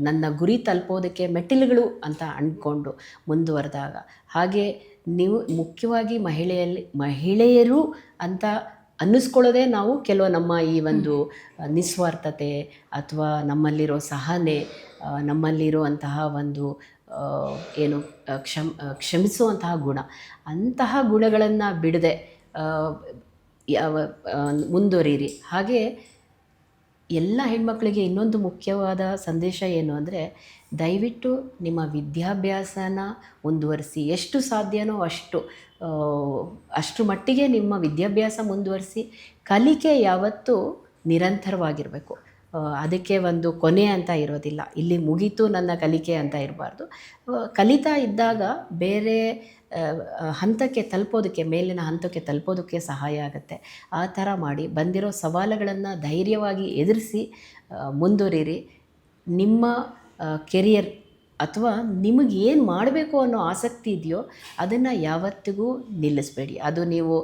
ನನ್ನ ಗುರಿ ತಲುಪೋದಕ್ಕೆ ಮೆಟ್ಟಿಲುಗಳು ಅಂತ ಅಂದ್ಕೊಂಡು ಮುಂದುವರೆದಾಗ, ಹಾಗೆ ನೀವು ಮುಖ್ಯವಾಗಿ ಮಹಿಳೆಯರು ಅಂತ ಅನ್ನಿಸ್ಕೊಳ್ಳೋದೇ ನಾವು ನಮ್ಮ ಈ ಒಂದು ನಿಸ್ವಾರ್ಥತೆ ಅಥವಾ ನಮ್ಮಲ್ಲಿರೋ ಸಹನೆ, ನಮ್ಮಲ್ಲಿರುವಂತಹ ಒಂದು ಕ್ಷಮಿಸುವಂತಹ ಗುಣ, ಅಂತಹ ಗುಣಗಳನ್ನು ಬಿಡದೆ ಮುಂದುವರಿಯಿರಿ. ಹಾಗೆ ಎಲ್ಲ ಹೆಣ್ಮಕ್ಳಿಗೆ ಇನ್ನೊಂದು ಮುಖ್ಯವಾದ ಸಂದೇಶ ಏನು ಅಂದರೆ, ದಯವಿಟ್ಟು ನಿಮ್ಮ ವಿದ್ಯಾಭ್ಯಾಸನ ಮುಂದುವರಿಸಿ, ಎಷ್ಟು ಸಾಧ್ಯನೋ ಅಷ್ಟು ಮಟ್ಟಿಗೆ ನಿಮ್ಮ ವಿದ್ಯಾಭ್ಯಾಸ ಮುಂದುವರಿಸಿ. ಕಲಿಕೆ ಯಾವತ್ತೂ ನಿರಂತರವಾಗಿರಬೇಕು, ಅದಕ್ಕೆ ಒಂದು ಕೊನೆ ಅಂತ ಇರೋದಿಲ್ಲ. ಇಲ್ಲಿ ಮುಗೀತು ನನ್ನ ಕಲಿಕೆ ಅಂತ ಇರಬಾರ್ದು. ಕಲಿತಾ ಇದ್ದಾಗ ಬೇರೆ ಹಂತಕ್ಕೆ ತಲುಪೋದಕ್ಕೆ, ಮೇಲಿನ ಹಂತಕ್ಕೆ ತಲುಪೋದಕ್ಕೆ ಸಹಾಯ ಆಗುತ್ತೆ. ಆ ಥರ ಮಾಡಿ ಬಂದಿರೋ ಸವಾಲುಗಳನ್ನು ಧೈರ್ಯವಾಗಿ ಎದುರಿಸಿ ಮುಂದುವರಿರಿ. ನಿಮ್ಮ ಕೆರಿಯರ್ ಅಥವಾ ನಿಮಗೆ ಏನು ಮಾಡಬೇಕು ಅನ್ನೋ ಆಸಕ್ತಿ ಇದೆಯೋ ಅದನ್ನು ಯಾವತ್ತಿಗೂ ನಿಲ್ಲಿಸಬೇಡಿ. ಅದು ನೀವು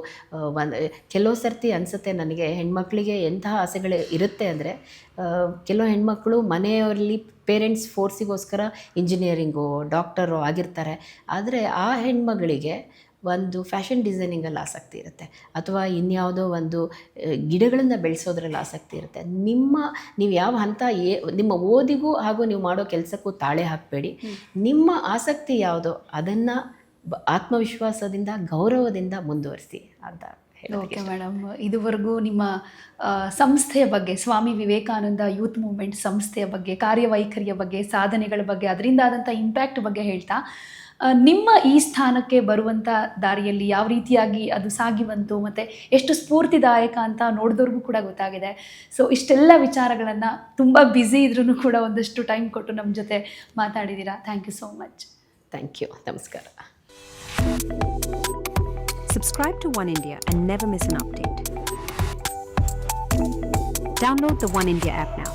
ಕೆಲವು ಸರ್ತಿ ಅನಿಸುತ್ತೆ ನನಗೆ, ಹೆಣ್ಮಕ್ಳಿಗೆ ಎಂತಹ ಆಸೆಗಳು ಇರುತ್ತೆ ಅಂದರೆ, ಕೆಲವು ಹೆಣ್ಮಕ್ಳು ಮನೆಯವರಲ್ಲಿ ಪೇರೆಂಟ್ಸ್ ಫೋರ್ಸಿಗೋಸ್ಕರ ಇಂಜಿನಿಯರಿಂಗು, ಡಾಕ್ಟರು ಆಗಿರ್ತಾರೆ. ಆದರೆ ಆ ಹೆಣ್ಮಗಳಿಗೆ ಒಂದು ಫ್ಯಾಷನ್ ಡಿಸೈನಿಂಗಲ್ಲಿ ಆಸಕ್ತಿ ಇರುತ್ತೆ, ಅಥವಾ ಇನ್ಯಾವುದೋ ಒಂದು ಗಿಡಗಳನ್ನು ಬೆಳೆಸೋದ್ರಲ್ಲಿ ಆಸಕ್ತಿ ಇರುತ್ತೆ. ನೀವು ಯಾವ ಹಂತ ನಿಮ್ಮ ಓದಿಗೂ ಹಾಗೂ ನೀವು ಮಾಡೋ ಕೆಲಸಕ್ಕೂ ತಾಳೆ ಹಾಕಬೇಡಿ. ನಿಮ್ಮ ಆಸಕ್ತಿ ಯಾವುದೋ ಅದನ್ನು ಆತ್ಮವಿಶ್ವಾಸದಿಂದ, ಗೌರವದಿಂದ ಮುಂದುವರಿಸಿ ಅಂತ ಹೇಳಿ. ಓಕೆ ಮೇಡಮ್, ಇದುವರೆಗೂ ನಿಮ್ಮ ಸಂಸ್ಥೆಯ ಬಗ್ಗೆ, ಸ್ವಾಮಿ ವಿವೇಕಾನಂದ ಯೂತ್ ಮೂವ್ಮೆಂಟ್ ಸಂಸ್ಥೆಯ ಬಗ್ಗೆ, ಕಾರ್ಯವೈಖರಿಯ ಬಗ್ಗೆ, ಸಾಧನೆಗಳ ಬಗ್ಗೆ, ಅದರಿಂದ ಆದಂಥ ಇಂಪ್ಯಾಕ್ಟ್ ಬಗ್ಗೆ ಹೇಳ್ತಾ, ನಿಮ್ಮ ಈ ಸ್ಥಾನಕ್ಕೆ ಬರುವಂಥ ದಾರಿಯಲ್ಲಿ ಯಾವ ರೀತಿಯಾಗಿ ಅದು ಸಾಗಿ ಬಂತು ಮತ್ತು ಎಷ್ಟು ಸ್ಫೂರ್ತಿದಾಯಕ ಅಂತ ನೋಡಿದವ್ರಿಗೂ ಕೂಡ ಗೊತ್ತಾಗಿದೆ. ಸೊ ಇಷ್ಟೆಲ್ಲ ವಿಚಾರಗಳನ್ನು ತುಂಬ ಬ್ಯುಸಿ ಇದ್ರೂ ಕೂಡ ಒಂದಷ್ಟು ಟೈಮ್ ಕೊಟ್ಟು ನಮ್ಮ ಜೊತೆ ಮಾತಾಡಿದ್ದೀರಾ. Thank you so much. Thank you. ನಮಸ್ಕಾರ. Subscribe to One India and never miss an update. Download the One India app now.